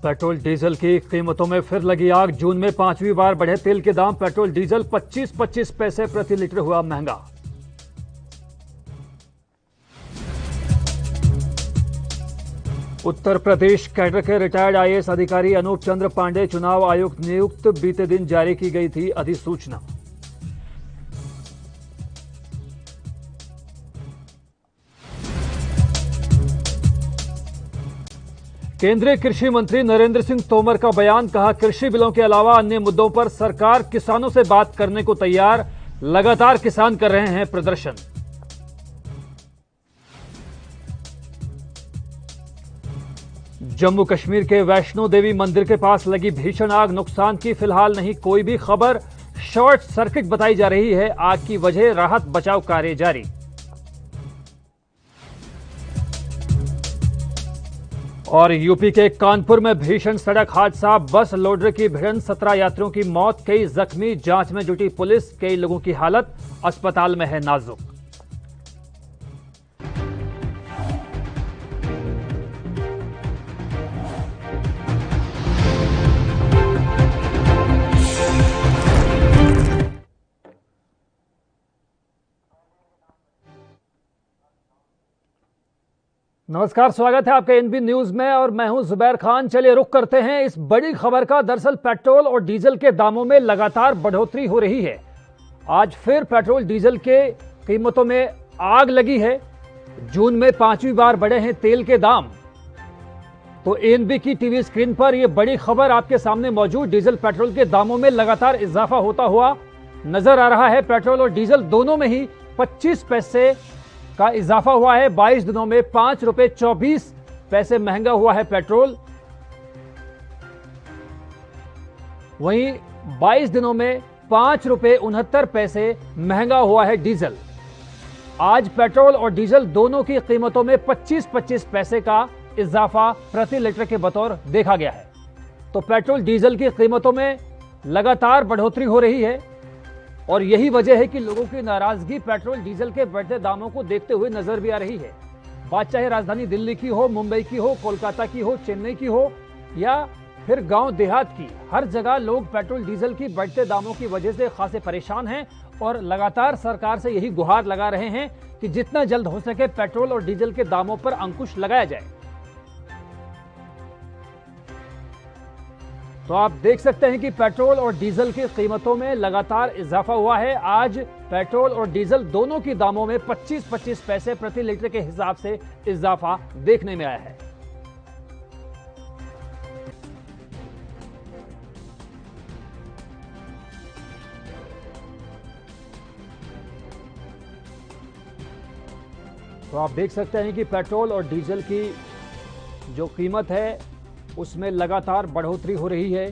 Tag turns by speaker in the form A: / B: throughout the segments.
A: Petrol diesel की कीमतों में फिर लगी आग। जून में 5वीं बार बढ़े तेल के दाम। पेट्रोल डीजल 25-25 पैसे प्रति लीटर हुआ महंगा। उत्तर प्रदेश कैडर के रिटायर्ड आईएएस अधिकारी अनूप चंद्र पांडे चुनाव आयुक्त नियुक्त। बीते दिन जारी की गई थी अधिसूचना। केंद्रीय कृषि मंत्री नरेंद्र सिंह तोमर का बयान। कहा, कृषि बिलों के अलावा अन्य मुद्दों पर सरकार किसानों से बात करने को तैयार। लगातार किसान कर रहे हैं प्रदर्शन। जम्मू कश्मीर के वैष्णो देवी मंदिर के पास लगी भीषण आग। नुकसान की फिलहाल नहीं कोई भी खबर। शॉर्ट सर्किट बताई जा रही है आग की वजह। राहत बचाव कार्य जारी। और यूपी के कानपुर में भीषण सड़क हादसा। बस लोडर की भिड़ंत, 17 यात्रियों की मौत, कई जख्मी। जांच में जुटी पुलिस। कई लोगों की हालत अस्पताल में है नाजुक। नमस्कार, स्वागत है आपका एनबी न्यूज में और मैं हूं जुबैर खान। चलिए रुख करते हैं इस बड़ी खबर का। दरअसल पेट्रोल और डीजल के दामों में लगातार बढ़ोतरी हो रही है। आज फिर पेट्रोल डीजल के कीमतों में आग लगी है। जून में 5वीं बार बढ़े हैं तेल के दाम। तो एनबी की टीवी स्क्रीन पर यह बड़ी खबर आपके सामने मौजूद। डीजल पेट्रोल के दामों में लगातार इजाफा होता हुआ नजर आ रहा है। पेट्रोल और डीजल दोनों में ही 25 पैसे का इजाफा हुआ है। 22 दिनों में 5 रुपए 24 पैसे महंगा हुआ है पेट्रोल। वहीं 22 दिनों में 5 रुपए 69 पैसे महंगा हुआ है डीजल। आज पेट्रोल और डीजल दोनों की कीमतों में 25-25 पैसे का इजाफा प्रति लीटर के बतौर देखा गया है। तो पेट्रोल डीजल की कीमतों में लगातार बढ़ोतरी हो रही है और यही वजह है कि लोगों की नाराजगी पेट्रोल डीजल के बढ़ते दामों को देखते हुए नजर भी आ रही है। बात चाहे राजधानी दिल्ली की हो, मुंबई की हो, कोलकाता की हो, चेन्नई की हो या फिर गांव देहात की, हर जगह लोग पेट्रोल डीजल की बढ़ते दामों की वजह से खासे परेशान हैं और लगातार सरकार से यही गुहार लगा रहे हैं कि जितना जल्द हो सके पेट्रोल और डीजल के दामों पर अंकुश लगाया जाए। तो आप देख सकते हैं कि पेट्रोल और डीजल की कीमतों में लगातार इजाफा हुआ है। आज पेट्रोल और डीजल दोनों की दामों में 25-25 पैसे प्रति लीटर के हिसाब से इजाफा देखने में आया है। तो आप देख सकते हैं कि पेट्रोल और डीजल की जो कीमत है उसमें लगातार बढ़ोतरी हो रही है।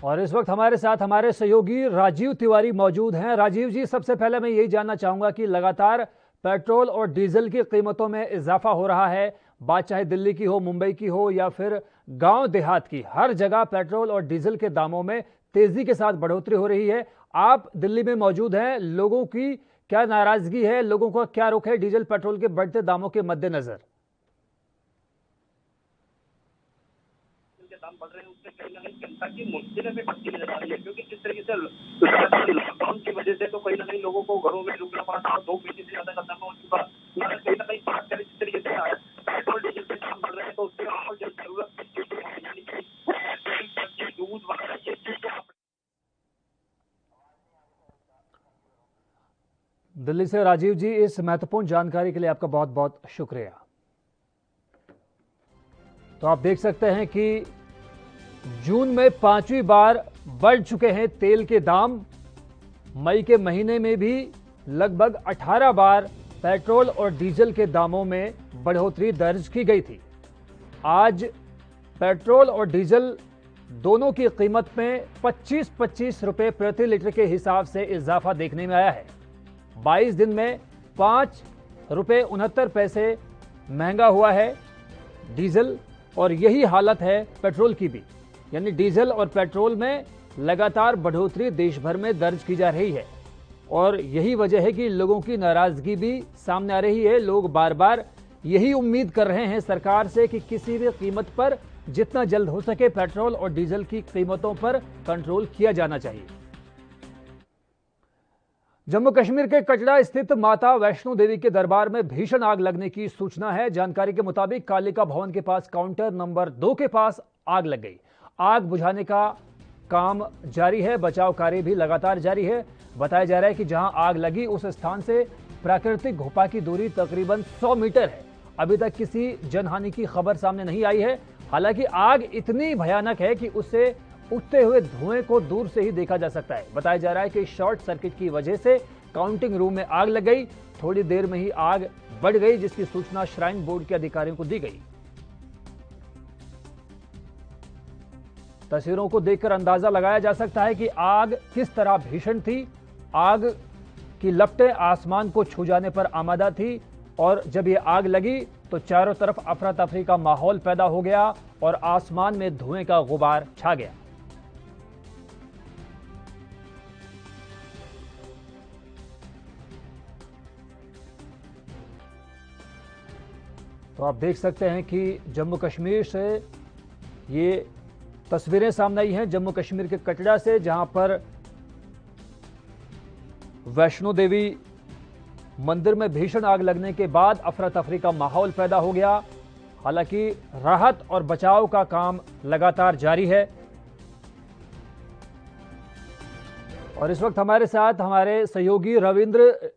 A: और इस वक्त हमारे साथ हमारे सहयोगी राजीव तिवारी मौजूद हैं। राजीव जी, सबसे पहले मैं यही जानना चाहूंगा कि लगातार पेट्रोल और डीजल की कीमतों में इजाफा हो रहा है। बात चाहे दिल्ली की हो, मुंबई की हो या फिर गांव देहात की, हर जगह पेट्रोल और डीजल के दामों में तेजी के साथ बढ़ोतरी हो रही है। आप दिल्ली में मौजूद हैं, लोगों की क्या नाराजगी है, लोगों का क्या रुख है डीजल पेट्रोल के बढ़ते दामों के मद्देनजर?
B: दाम बढ़ रहे हैं उससे कहीं ना कहीं जनता की मुश्किलें में बढ़ती नजर आ रही है, क्योंकि जिस तरीके से लॉकडाउन की वजह से तो कहीं ना कहीं लोगों को घरों में रुकना पड़ा था। 2 महीने से ज्यादा का दफा हो चुका। कहीं ना कहीं बात करें जिस तरीके से पेट्रोल डीजल के दाम बढ़ रहे हैं तो उसके और जो जरूरत यानी कि दूध वगैरह ये चीजें।
A: दिल्ली से राजीव जी, इस महत्वपूर्ण जानकारी के लिए आपका बहुत बहुत शुक्रिया। तो आप देख सकते हैं कि जून में 5वीं बार बढ़ चुके हैं तेल के दाम। मई के महीने में भी लगभग 18 बार पेट्रोल और डीजल के दामों में बढ़ोतरी दर्ज की गई थी। आज पेट्रोल और डीजल दोनों की कीमत में 25-25 रुपए प्रति लीटर के हिसाब से इजाफा देखने में आया है। 22 दिन में 5 रुपए 69 पैसे महंगा हुआ है डीजल और यही हालत है पेट्रोल की भी। यानी डीजल और पेट्रोल में लगातार बढ़ोतरी देश भर में दर्ज की जा रही है और यही वजह है कि लोगों की नाराजगी भी सामने आ रही है। लोग बार बार यही उम्मीद कर रहे हैं सरकार से कि किसी भी कीमत पर जितना जल्द हो सके पेट्रोल और डीजल की कीमतों पर कंट्रोल किया जाना चाहिए। जम्मू कश्मीर के कटरा स्थित माता वैष्णो देवी के दरबार में भीषण आग लगने की सूचना है। जानकारी के मुताबिक कालिका भवन के पास काउंटर नंबर 2 के पास आग लग गई। आग बुझाने का काम जारी है, बचाव कार्य भी लगातार जारी है। बताया जा रहा है कि जहां आग लगी उस स्थान से प्राकृतिक घुपा की दूरी तकरीबन 100 मीटर है। अभी तक किसी जनहानि की खबर सामने नहीं आई है। हालांकि आग इतनी भयानक है कि उससे उठते हुए धुएं को दूर से ही देखा जा सकता है। बताया जा रहा है कि शॉर्ट सर्किट की वजह से काउंटिंग रूम में आग लग गई। थोड़ी देर में ही आग बढ़ गई, जिसकी सूचना श्राइन बोर्ड के अधिकारियों को दी गई। तस्वीरों को देखकर अंदाजा लगाया जा सकता है कि आग किस तरह भीषण थी। आग की लपटें आसमान को छू जाने पर आमादा थी और जब ये आग लगी तो चारों तरफ अफरा तफरी का माहौल पैदा हो गया और आसमान में धुएं का गुबार छा गया। तो आप देख सकते हैं कि जम्मू कश्मीर से ये तस्वीरें सामने आई हैं, जम्मू कश्मीर के कटरा से, जहां पर वैष्णो देवी मंदिर में भीषण आग लगने के बाद अफरा तफरी का माहौल पैदा हो गया। हालांकि राहत और बचाव का काम लगातार जारी है और इस वक्त हमारे साथ हमारे सहयोगी रविंद्र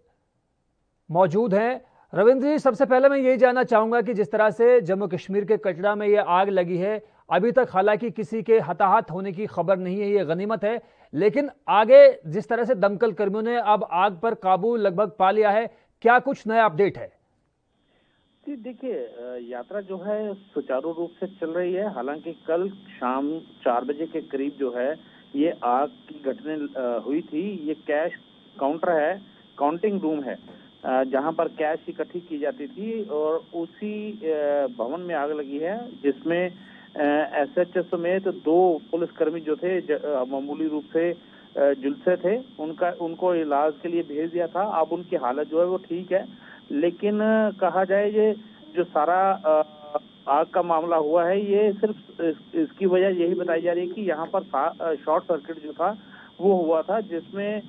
A: मौजूद हैं। रविंद्र जी, सबसे पहले मैं यही जानना चाहूंगा कि जिस तरह से जम्मू कश्मीर के कटरा में ये आग लगी है, अभी तक हालांकि किसी के हताहत होने की खबर नहीं है, ये गनीमत है, लेकिन आगे जिस तरह से दमकल कर्मियों ने अब आग पर काबू लगभग पा लिया है, क्या कुछ नया अपडेट है?
C: जी देखिए, यात्रा जो है सुचारू रूप से चल रही है। हालांकि कल शाम 4 बजे के करीब जो है ये आग की घटना हुई थी। ये कैश काउंटर है, काउंटिंग रूम है, जहां पर कैश इकट्ठी की जाती थी और उसी भवन में आग लगी है, जिसमें एसएचओ समेत 2 पुलिसकर्मी जो थे मामूली रूप से झुलसे थे, उनको इलाज के लिए भेज दिया था। अब उनकी हालत जो है वो ठीक है, लेकिन कहा जाए ये जो सारा आग का मामला हुआ है, ये सिर्फ इसकी वजह यही बताई जा रही है कि यहाँ पर शॉर्ट सर्किट जो था वो हुआ था, जिसमें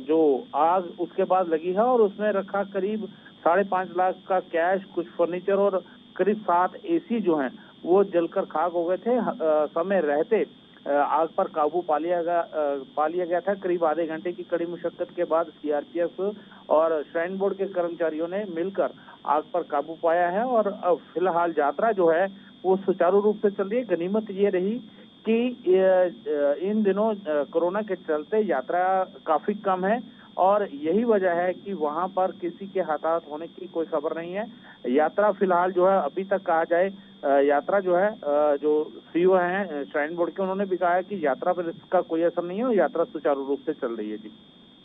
C: जो आग उसके बाद लगी है और उसमें रखा करीब 5.5 लाख का कैश, कुछ फर्नीचर और करीब 7 एसी जो हैं वो जलकर खाक हो गए थे। समय रहते आग पर काबू पा लिया गया था। करीब आधे घंटे की कड़ी मुशक्कत के बाद सीआरपीएफ और श्राइन बोर्ड के कर्मचारियों ने मिलकर आग पर काबू पाया है और फिलहाल यात्रा जो है वो सुचारू रूप से चल रही है। गनीमत ये रही कि इन दिनों कोरोना के चलते यात्रा काफी कम है और यही वजह है कि वहां पर किसी के हताहत होने की कोई खबर नहीं है। यात्रा फिलहाल जो है अभी तक कहा जाए, यात्रा जो है जो सीईओ हैं श्राइन बोर्ड के, उन्होंने भी कहा है कि यात्रा पर इसका कोई असर नहीं है और यात्रा सुचारू रूप से चल रही है। जी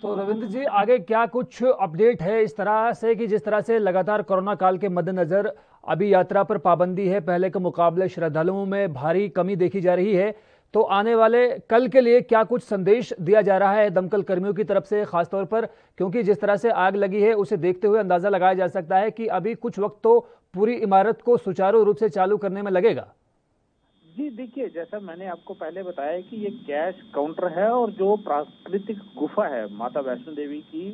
A: तो रविंद्र जी, आगे क्या कुछ अपडेट है इस तरह से कि जिस तरह से लगातार कोरोना काल के मद्देनजर अभी यात्रा पर पाबंदी है, पहले के मुकाबले श्रद्धालुओं में भारी कमी देखी जा रही है, तो आने वाले कल के लिए क्या कुछ संदेश दिया जा रहा है दमकल कर्मियों की तरफ से, खासतौर पर क्योंकि जिस तरह से आग लगी है उसे देखते हुए अंदाजा लगाया जा सकता है कि अभी कुछ वक्त तो पूरी इमारत को सुचारू रूप से चालू करने में लगेगा?
C: जी देखिए, जैसा मैंने आपको पहले बताया कि ये कैश काउंटर है और जो प्राकृतिक गुफा है माता वैष्णो देवी की,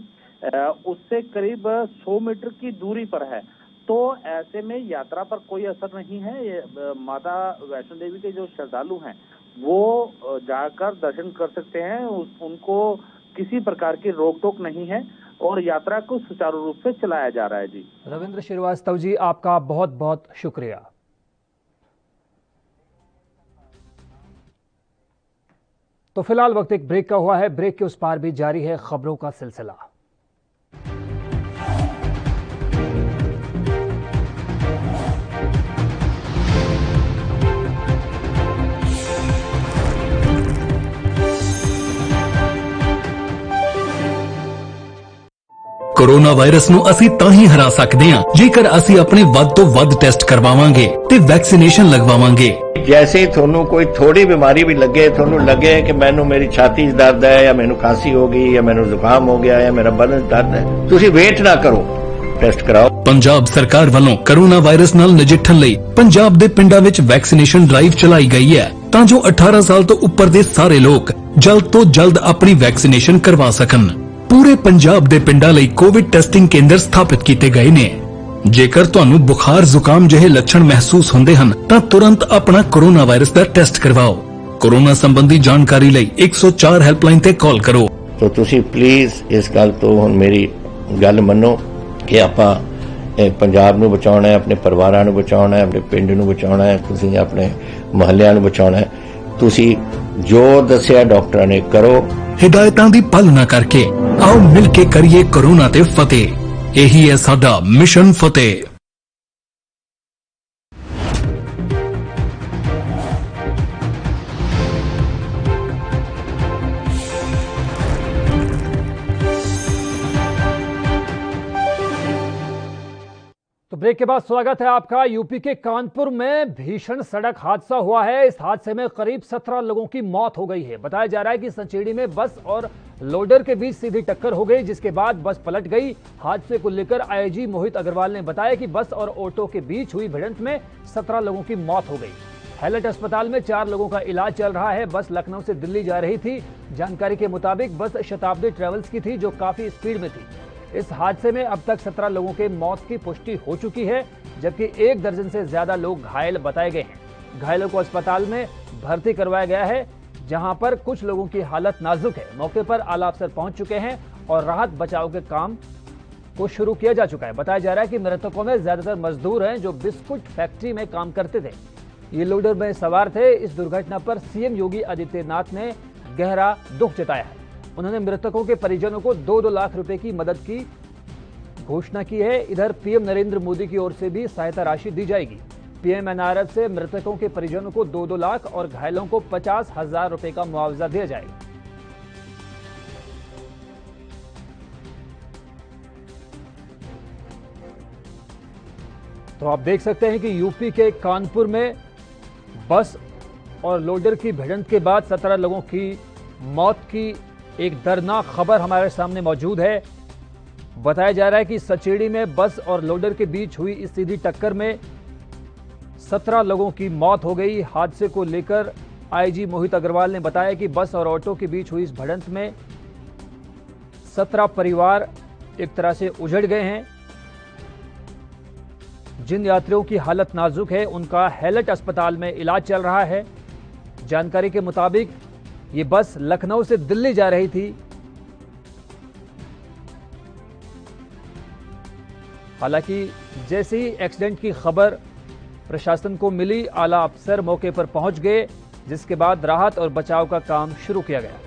C: उससे करीब 100 मीटर की दूरी पर है। तो ऐसे में यात्रा पर कोई असर नहीं है। ये माता वैष्णो देवी के जो श्रद्धालु हैं वो जाकर दर्शन कर सकते हैं, उनको किसी प्रकार की रोक टोक नहीं है और यात्रा को सुचारू रूप से चलाया जा रहा है। जी
A: रविंद्र श्रीवास्तव जी, आपका बहुत बहुत शुक्रिया। तो फिलहाल वक्त एक ब्रेक का हुआ है, ब्रेक के उस पार भी जारी है खबरों का सिलसिला।
D: कोरोना वायरस ਨੂੰ ਅਸੀਂ ਤਾਂ ਹੀ ਹਰਾ ਸਕਦੇ ਹਾਂ ਜੇਕਰ ਅਸੀਂ ਆਪਣੇ ਵੱਧ ਤੋਂ ਵੱਧ ਟੈਸਟ ਕਰਵਾਵਾਂਗੇ ਤੇ ਵੈਕਸੀਨੇਸ਼ਨ ਲਗਵਾਵਾਂਗੇ।
E: जैसे ਤੁਹਾਨੂੰ ਕੋਈ ਥੋੜੀ ਬਿਮਾਰੀ ਵੀ ਲੱਗੇ, ਤੁਹਾਨੂੰ ਲੱਗੇ ਕਿ ਮੈਨੂੰ ਮੇਰੀ ਛਾਤੀ 'ਚ ਦਰਦ ਹੈ ਜਾਂ ਮੈਨੂੰ ਖਾਂਸੀ ਹੋ ਗਈ ਜਾਂ ਮੈਨੂੰ ਜ਼ੁਕਾਮ ਹੋ ਗਿਆ ਜਾਂ ਮੇਰਾ ਬਦਨ ਦਰਦ ਹੈ, ਤੁਸੀਂ ਵੇਟ ਨਾ ਕਰੋ, ਟੈਸਟ ਕਰਾਓ।
D: ਪੰਜਾਬ ਸਰਕਾਰ ਵੱਲੋਂ ਕਰੋਨਾ ਵਾਇਰਸ ਨਾਲ ਨਜਿੱਠਣ ਲਈ ਪੰਜਾਬ ਦੇ ਪਿੰਡਾਂ ਵਿੱਚ ਵੈਕਸੀਨੇਸ਼ਨ ਡਰਾਈਵ ਚਲਾਈ ਗਈ ਹੈ ਤਾਂ ਜੋ 18 ਸਾਲ ਤੋਂ ਉੱਪਰ ਦੇ ਸਾਰੇ ਲੋਕ ਜਲਦ ਤੋਂ ਜਲਦ ਆਪਣੀ ਵੈਕਸੀਨੇਸ਼ਨ ਕਰਵਾ ਸਕਣ। ਪੂਰੇ ਪੰਜਾਬ ਦੇ ਪਿੰਡਾਂ ਲਈ ਕੋਵਿਡ ਟੈਸਟਿੰਗ ਕੇਂਦਰ ਸਥਾਪਿਤ ਕੀਤੇ ਗਏ ਨੇ। ਜੇਕਰ ਤੁਹਾਨੂੰ ਬੁਖਾਰ ਜ਼ੁਕਾਮ ਜਿਹੇ ਲੱਛਣ ਮਹਿਸੂਸ ਹੁੰਦੇ ਹਨ ਤਾਂ ਤੁਰੰਤ ਆਪਣਾ ਕਰੋਨਾ ਵਾਇਰਸ ਦਾ ਟੈਸਟ ਕਰਵਾਓ। ਕੋਰੋਨਾ ਸੰਬੰਧੀ ਜਾਣਕਾਰੀ ਲਈ 104 ਹੈਲਪਲਾਈਨ ਤੇ ਕਾਲ ਕਰੋ।
E: ਤੋ ਤੁਸੀਂ ਪਲੀਜ਼ ਇਸ ਗੱਲ ਤੋਂ ਹੁਣ ਮੇਰੀ ਗੱਲ ਮੰਨੋ ਕਿ ਆਪਾਂ ਪੰਜਾਬ ਨੂੰ ਬਚਾਉਣਾ ਹੈ, ਆਪਣੇ ਪਰਿਵਾਰਾਂ ਨੂੰ ਬਚਾਉਣਾ ਹੈ, ਆਪਣੇ ਪਿੰਡ ਨੂੰ ਬਚਾਉਣਾ ਹੈ, ਤੁਸੀਂ ਆਪਣੇ ਮੁਹੱਲਿਆਂ ਨੂੰ ਬਚਾਉਣਾ ਹੈ। ਤੁਸੀਂ ਜੋ ਦੱਸਿਆ ਡਾਕਟਰਾਂ ਨੇ ਕਰੋ।
D: ਹਿਦਾਇਤਾਂ ਦੀ ਪਾਲਣਾ ਕਰਕੇ ਆਓ ਮਿਲ ਕੇ ਕਰੀਏ ਕੋਰੋਨਾ ਤੇ ਫਤਿਹ। ਇਹੀ ਹੈ ਸਾਡਾ ਮਿਸ਼ਨ ਫਤਿਹ।
A: तो ब्रेक के बाद स्वागत है आपका। यूपी के कानपुर में भीषण सड़क हादसा हुआ है। इस हादसे में करीब 17 लोगों की मौत हो गई है। बताया जा रहा है कि संचेड़ी में बस और लोडर के बीच सीधी टक्कर हो गई, जिसके बाद बस पलट गई। हादसे को लेकर आईजी मोहित अग्रवाल ने बताया कि बस और ऑटो के बीच हुई भिड़ंत में 17 लोगों की मौत हो गई। हैलट अस्पताल में 4 लोगों का इलाज चल रहा है। बस लखनऊ से दिल्ली जा रही थी। जानकारी के मुताबिक बस शताब्दी ट्रेवल्स की थी, जो काफी स्पीड में थी। इस हादसे में अब तक 17 लोगों के मौत की पुष्टि हो चुकी है, जबकि 1 दर्जन से ज्यादा लोग घायल बताए गए हैं। घायलों को अस्पताल में भर्ती करवाया गया है, जहां पर कुछ लोगों की हालत नाजुक है। मौके पर आला अफसर पहुंच चुके हैं और राहत बचाव के काम को शुरू किया जा चुका है। बताया जा रहा है कि मृतकों में ज्यादातर मजदूर हैं जो बिस्कुट फैक्ट्री में काम करते थे। ये लोडर में सवार थे। इस दुर्घटना पर सीएम योगी आदित्यनाथ ने गहरा दुख जताया है। उन्होंने मृतकों के परिजनों को 2-2 लाख रुपए की मदद की घोषणा की है। इधर पीएम नरेंद्र मोदी की ओर से भी सहायता राशि दी जाएगी। पीएम एनआरएफ से मृतकों के परिजनों को 2-2 लाख और घायलों को 50,000 रुपए का मुआवजा दिया जाएगा। तो आप देख सकते हैं कि यूपी के कानपुर में बस और लोडर की भिड़ंत के बाद 17 लोगों की मौत की एक दर्दनाक खबर हमारे सामने मौजूद है। बताया जा रहा है कि सचेड़ी में बस और लोडर के बीच हुई इस सीधी टक्कर में 17 लोगों की मौत हो गई। हादसे को लेकर आईजी मोहित अग्रवाल ने बताया कि बस और ऑटो के बीच हुई इस भिड़ंत में 17 परिवार एक तरह से उजड़ गए हैं। जिन यात्रियों की हालत नाजुक है उनका हैलट अस्पताल में इलाज चल रहा है। जानकारी के मुताबिक ये बस लखनऊ से दिल्ली जा रही थी। हालांकि जैसे ही एक्सीडेंट की खबर प्रशासन को मिली, आला अफसर मौके पर पहुंच गए, जिसके बाद राहत और बचाव का काम शुरू किया गया।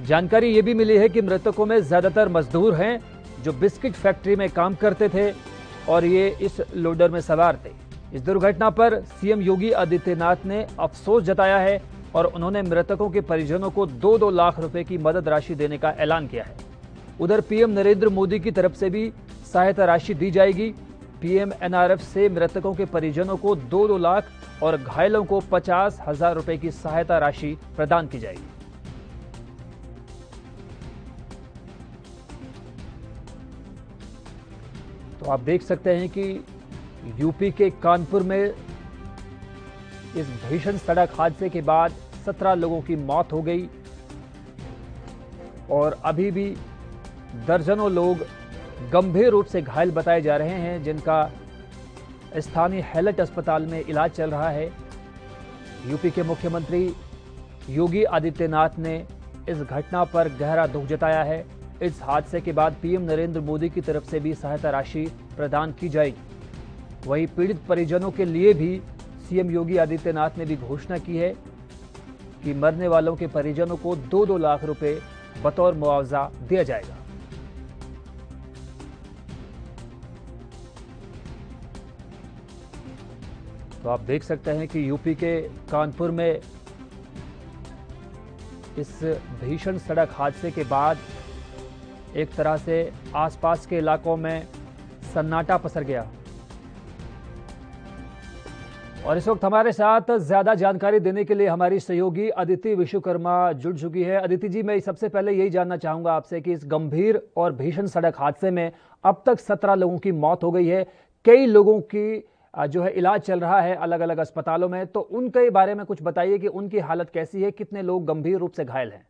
A: जानकारी ये भी मिली है कि मृतकों में ज्यादातर मजदूर हैं जो बिस्किट फैक्ट्री में काम करते थे और ये इस लोडर में सवार थे। इस दुर्घटना पर सीएम योगी आदित्यनाथ ने अफसोस जताया है और उन्होंने मृतकों के परिजनों को 2-2 लाख रुपए की मदद राशि देने का ऐलान किया है। उधर पीएम नरेंद्र मोदी की तरफ से भी सहायता राशि दी जाएगी। पीएम एनआरएफ से मृतकों के परिजनों को 2-2 लाख और घायलों को 50,000 रुपए की सहायता राशि प्रदान की जाएगी। तो आप देख सकते हैं कि यूपी के कानपुर में इस भीषण सड़क हादसे के बाद 17 लोगों की मौत हो गई और अभी भी दर्जनों लोग गंभीर रूप से घायल बताए जा रहे हैं, जिनका स्थानीय हैलट अस्पताल में इलाज चल रहा है। यूपी के मुख्यमंत्री योगी आदित्यनाथ ने इस घटना पर गहरा दुख जताया है। इस हादसे के बाद पीएम नरेंद्र मोदी की तरफ से भी सहायता राशि प्रदान की जाएगी। वहीं पीड़ित परिजनों के लिए भी सीएम योगी आदित्यनाथ ने भी घोषणा की है कि मरने वालों के परिजनों को 2-2 लाख रुपए बतौर मुआवजा दिया जाएगा। तो आप देख सकते हैं कि यूपी के कानपुर में इस भीषण सड़क हादसे के बाद एक तरह से आसपास के इलाकों में सन्नाटा पसर गया। और इस वक्त हमारे साथ ज्यादा जानकारी देने के लिए हमारी सहयोगी अदिति विश्वकर्मा जुड़ चुकी है। अदिति जी, मैं सबसे पहले यही जानना चाहूंगा आपसे कि इस गंभीर और भीषण सड़क हादसे में अब तक 17 लोगों की मौत हो गई है। कई लोगों की जो है इलाज चल रहा है अलग अलग अस्पतालों में। तो उनके बारे में कुछ बताइए कि उनकी हालत कैसी है, कितने लोग गंभीर रूप से घायल हैं?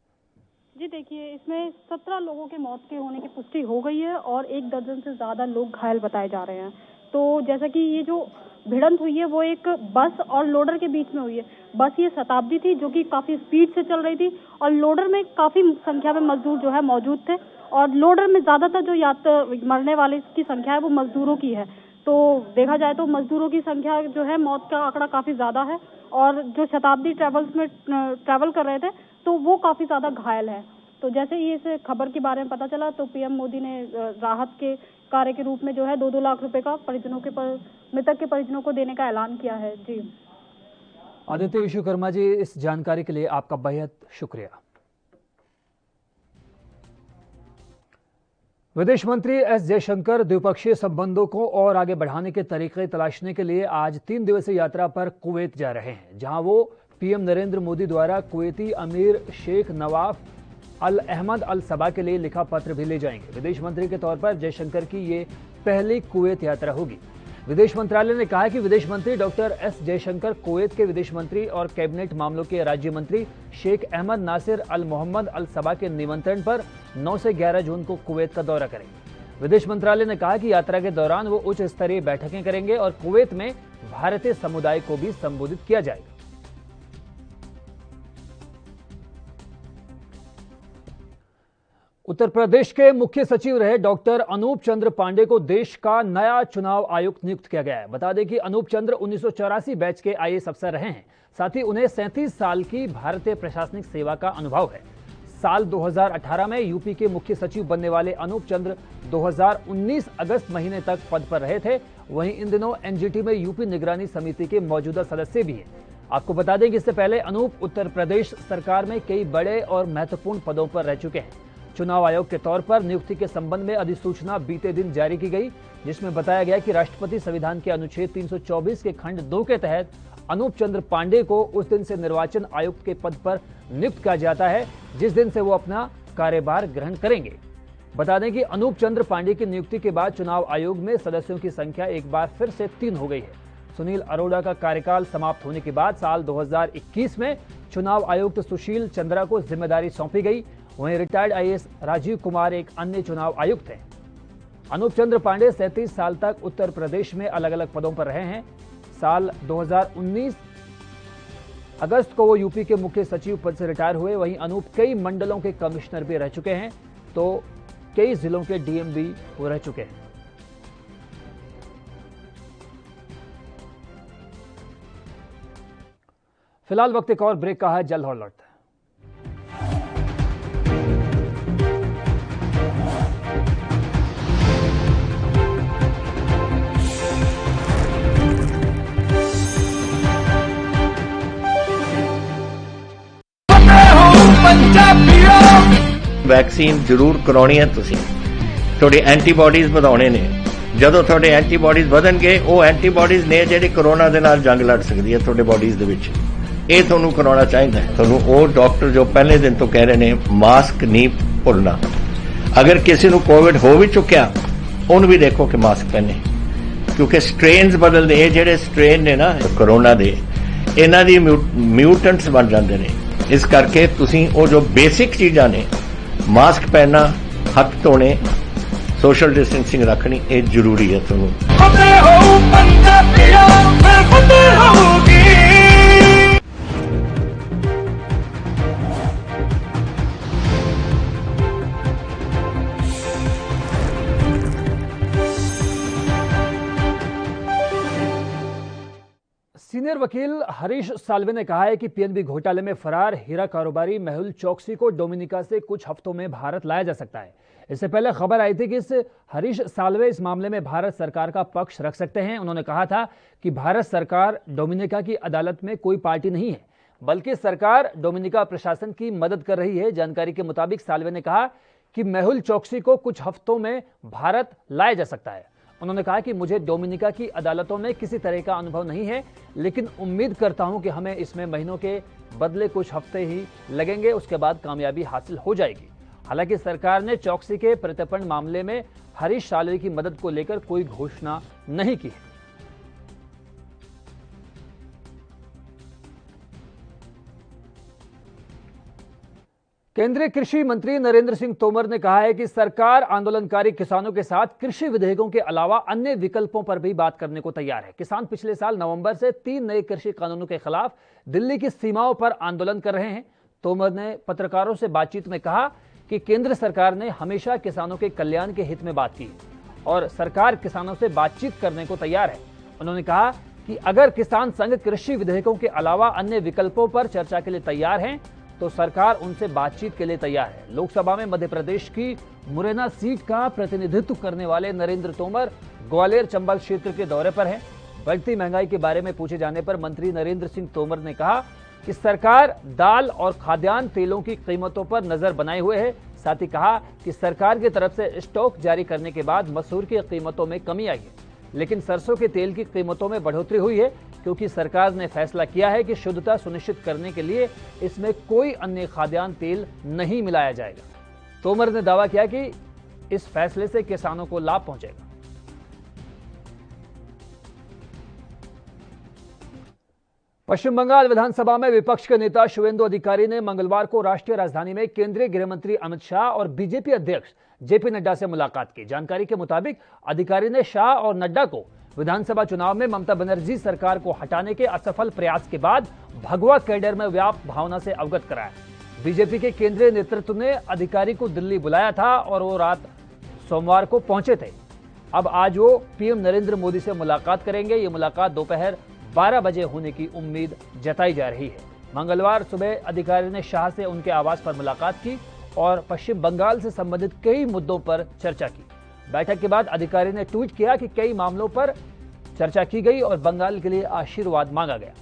F: जी देखिए, इसमें 17 लोगों की मौत के होने की पुष्टि हो गई है और 1 दर्जन से ज़्यादा लोग घायल बताए जा रहे हैं। तो जैसा कि ये जो भिड़ंत हुई है वो एक बस और लोडर के बीच में हुई है। बस ये शताब्दी थी जो कि काफ़ी स्पीड से चल रही थी और लोडर में काफ़ी संख्या में मजदूर जो है मौजूद थे और लोडर में ज़्यादातर जो मरने वाले की संख्या है वो मजदूरों की है। तो देखा जाए तो मजदूरों की संख्या जो है, मौत का आंकड़ा काफ़ी ज़्यादा है और जो शताब्दी ट्रेवल्स में ट्रैवल कर रहे थे तो वो काफ़ी ज़्यादा घायल है। तो जैसे ही इस खबर के बारे में पता चला तो पीएम मोदी ने राहत के कार्य के रूप में जो है 2-2 लाख रुपए का मृतक के परिजनों को देने का ऐलान किया है। जी
A: आदित्य विश्वकर्मा जी, इस जानकारी के लिए आपका बेहद शुक्रिया। विदेश मंत्री एस जयशंकर द्विपक्षीय संबंधों को और आगे बढ़ाने के तरीके तलाशने के लिए आज 3 दिवसीय यात्रा पर कुवैत जा रहे हैं, जहां वो पीएम नरेंद्र मोदी द्वारा कुवैती अमीर शेख नवाफ अल अहमद अल सबा के लिए लिखा पत्र भी ले जाएंगे। विदेश मंत्री के तौर पर जयशंकर की ये पहली कुवैत यात्रा होगी। विदेश मंत्रालय ने कहा है कि विदेश मंत्री डॉक्टर एस जयशंकर कुवैत के विदेश मंत्री और कैबिनेट मामलों के राज्य मंत्री शेख अहमद नासिर अल मोहम्मद अल सबा के निमंत्रण पर 9 से 11 जून को कुवैत का दौरा करेंगे। विदेश मंत्रालय ने कहा कि यात्रा के दौरान वो उच्च स्तरीय बैठकें करेंगे और कुवैत में भारतीय समुदाय को भी संबोधित किया जाएगा। उत्तर प्रदेश के मुख्य सचिव रहे डॉक्टर अनूप चंद्र पांडे को देश का नया चुनाव आयुक्त नियुक्त किया गया है। बता दें कि अनूप चंद्र 1984 बैच के आईएएस अफसर रहे हैं। साथ ही उन्हें 37 साल की भारतीय प्रशासनिक सेवा का अनुभव है। साल 2018 में यूपी के मुख्य सचिव बनने वाले अनूप चंद्र 2019 अगस्त महीने तक पद पर रहे थे। वहीं इन दिनों एनजीटी में यूपी निगरानी समिति के मौजूदा सदस्य भी हैं। आपको बता दें कि इससे पहले अनूप उत्तर प्रदेश सरकार में कई बड़े और महत्वपूर्ण पदों पर रह चुके हैं। चुनाव आयोग के तौर पर नियुक्ति के संबंध में अधिसूचना बीते दिन जारी की गई, जिसमें बताया गया कि राष्ट्रपति संविधान के अनुच्छेद 324 के खंड 2 के तहत अनूप चंद्र पांडे को उस दिन से निर्वाचन आयुक्त के पद पर नियुक्त किया जाता है जिस दिन से वो अपना कार्यभार ग्रहण करेंगे। बता दें कि अनूप चंद्र पांडे की नियुक्ति के बाद चुनाव आयोग में सदस्यों की संख्या एक बार फिर से 3 हो गई है। सुनील अरोड़ा का कार्यकाल समाप्त होने के बाद साल 2021 में चुनाव आयुक्त सुशील चंद्रा को जिम्मेदारी सौंपी गई। वहीं रिटायर्ड आईएएस राजीव कुमार एक अन्य चुनाव आयुक्त हैं। अनूप चंद्र पांडे 37 साल तक उत्तर प्रदेश में अलग अलग पदों पर रहे हैं। साल 2019 अगस्त को वो यूपी के मुख्य सचिव पद से रिटायर हुए। वहीं अनूप कई मंडलों के कमिश्नर भी रह चुके हैं, तो कई जिलों के डीएम भी वो रह चुके हैं। फिलहाल वक्त एक और ब्रेक का है, जल्द लौटते हैं।
E: वैक्सीन जरूर कराउणी है। तुसीं थोड़ी एंटीबॉडीज ਵਧਾਉਣੇ ਨੇ। ਜਦੋਂ ਤੁਹਾਡੇ ਐਂਟੀਬॉडीज ਵਧਣਗੇ ਉਹ ਐਂਟੀਬॉडीज ਨੇ ਜਿਹੜੀ ਕੋਰੋਨਾ ਦੇ ਨਾਲ ਜੰਗ ਲੜ ਸਕਦੀ ਹੈ ਤੁਹਾਡੇ ਬॉडीज ਦੇ ਵਿੱਚ। ਇਹ ਤੁਹਾਨੂੰ ਕਰਾਉਣਾ ਚਾਹੀਦਾ ਹੈ। ਤੁਹਾਨੂੰ ਉਹ ਡਾਕਟਰ ਜੋ ਪਹਿਲੇ ਦਿਨ ਤੋਂ ਕਹਿ ਰਹੇ ਨੇ ਮਾਸਕ ਨਹੀਂ ਭੁੱਲਣਾ। ਅਗਰ ਕਿਸੇ ਨੂੰ ਕੋਵਿਡ ਹੋ ਵੀ ਚੁੱਕਿਆ ਉਹਨੂੰ ਵੀ ਦੇਖੋ ਕਿ ਮਾਸਕ ਪਹਿਨੇ, ਕਿਉਂਕਿ ਸਟ੍ਰੇਨਸ ਬਦਲਦੇ। ਇਹ ਜਿਹੜੇ ਸਟ੍ਰੇਨ ਨੇ ਨਾ ਕੋਰੋਨਾ ਦੇ, ਇਹਨਾਂ ਦੀ ਮਿਊਟੈਂਟਸ ਬਣ ਜਾਂਦੇ ਨੇ। ਇਸ ਕਰਕੇ ਤੁਸੀਂ ਉਹ ਜੋ ਬੇਸਿਕ ਚੀਜ਼ਾਂ ਨੇ, मास्क पहनना, हाथ धोने, सोशल डिस्टेंसिंग रखनी, ये जरूरी है। ਤੁਹਾਨੂੰ
A: सीनियर वकील हरीश साल्वे ने कहा है कि पीएनबी घोटाले में फरार हीरा कारोबारी मेहुल चोकसी को डोमिनिका से कुछ हफ्तों में भारत लाया जा सकता है। इससे पहले खबर आई थी कि हरीश साल्वे इस मामले में भारत सरकार का पक्ष रख सकते हैं। उन्होंने कहा था कि भारत सरकार डोमिनिका की अदालत में कोई पार्टी नहीं है, बल्कि सरकार डोमिनिका प्रशासन की मदद कर रही है। जानकारी के मुताबिक साल्वे ने कहा कि मेहुल चोकसी को कुछ हफ्तों में भारत लाया जा सकता है। उन्होंने कहा कि मुझे डोमिनिका की अदालतों में किसी तरह का अनुभव नहीं है, लेकिन उम्मीद करता हूं कि हमें इसमें महीनों के बदले कुछ हफ्ते ही लगेंगे, उसके बाद कामयाबी हासिल हो जाएगी। हालांकि सरकार ने चोकसी के प्रत्यर्पण मामले में हरीश साल्वे की मदद को लेकर कोई घोषणा नहीं की है। केंद्रीय कृषि मंत्री नरेंद्र सिंह तोमर ने कहा है कि सरकार आंदोलनकारी किसानों के साथ कृषि विधेयकों के अलावा अन्य विकल्पों पर भी बात करने को तैयार है। किसान पिछले साल नवंबर से 3 नए कृषि कानूनों के खिलाफ दिल्ली की सीमाओं पर आंदोलन कर रहे हैं। तोमर ने पत्रकारों से बातचीत में कहा कि केंद्र सरकार ने हमेशा किसानों के कल्याण के हित में बात की और सरकार किसानों से बातचीत करने को तैयार है। उन्होंने कहा कि अगर किसान संघ कृषि विधेयकों के अलावा अन्य विकल्पों पर चर्चा के लिए तैयार हैं तो सरकार उनसे बातचीत के लिए तैयार है। लोकसभा में मध्य प्रदेश की मुरैना सीट का प्रतिनिधित्व करने वाले नरेंद्र तोमर ग्वालियर चंबल क्षेत्र के दौरे पर हैं। बढ़ती महंगाई के बारे में पूछे जाने पर मंत्री नरेंद्र सिंह तोमर ने कहा कि सरकार दाल और खाद्यान्न तेलों की कीमतों पर नजर बनाए हुए है। साथ ही कहा कि सरकार की तरफ से स्टॉक जारी करने के बाद मसूर की कीमतों में कमी आई है, लेकिन सरसों के तेल की कीमतों में बढ़ोतरी हुई है क्योंकि सरकार ने फैसला किया है कि शुद्धता सुनिश्चित करने के लिए इसमें कोई अन्य खाद्यान्न तेल नहीं मिलाया जाएगा। तोमर ने दावा किया कि इस फैसले से किसानों को लाभ पहुंचेगा। पश्चिम बंगाल विधानसभा में विपक्ष के नेता शुवेंदु अधिकारी ने मंगलवार को राष्ट्रीय राजधानी में केंद्रीय गृह मंत्री अमित शाह और बीजेपी अध्यक्ष जेपी नड्डा से मुलाकात की। जानकारी के मुताबिक अधिकारी ने शाह और नड्डा को विधानसभा चुनाव में ममता बनर्जी सरकार को हटाने के असफल प्रयास के बाद भगवा कैडर में व्याप्त भावना से अवगत कराया। बीजेपी के केंद्रीय नेतृत्व ने अधिकारी को दिल्ली बुलाया था और वो रात सोमवार को पहुंचे थे। अब आज वो पीएम नरेंद्र मोदी से मुलाकात करेंगे। ये मुलाकात दोपहर 12 बजे होने की उम्मीद जताई जा रही है। मंगलवार सुबह अधिकारी ने शाह से उनके आवास पर मुलाकात की और पश्चिम बंगाल से संबंधित कई मुद्दों पर चर्चा की। बैठक के बाद अधिकारी ने ट्वीट किया कि कई मामलों पर चर्चा की गई और बंगाल के लिए आशीर्वाद मांगा गया।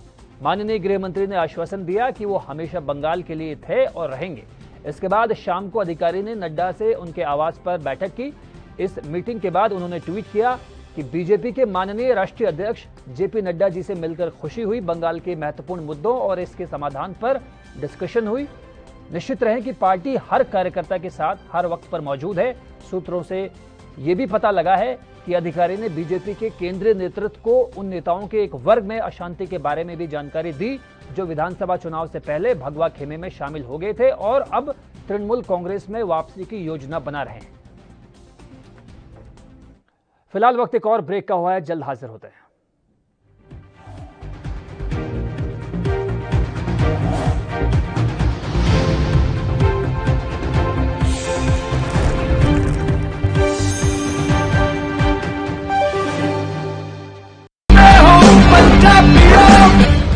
A: माननीय गृह मंत्री ने आश्वासन दिया कि वो हमेशा बंगाल के लिए थे और रहेंगे। इसके बाद शाम को अधिकारी ने नड्डा से उनके आवास पर बैठक की। इस मीटिंग के बाद उन्होंने ट्वीट किया कि बीजेपी के माननीय राष्ट्रीय अध्यक्ष जेपी नड्डा जी से मिलकर खुशी हुई। बंगाल के महत्वपूर्ण मुद्दों और इसके समाधान पर डिस्कशन हुई। निश्चित रहे कि पार्टी हर कार्यकर्ता के साथ हर वक्त पर मौजूद है। सूत्रों से ये भी पता लगा है कि अधिकारी ने बीजेपी के केंद्रीय नेतृत्व को उन नेताओं के एक वर्ग में अशांति के बारे में भी जानकारी दी जो विधानसभा चुनाव से पहले भगवा खेमे में शामिल हो गए थे और अब तृणमूल कांग्रेस में वापसी की योजना बना रहे हैं। फिलहाल वक्त एक और ब्रेक का हुआ है, जल्द हाजिर होते हैं।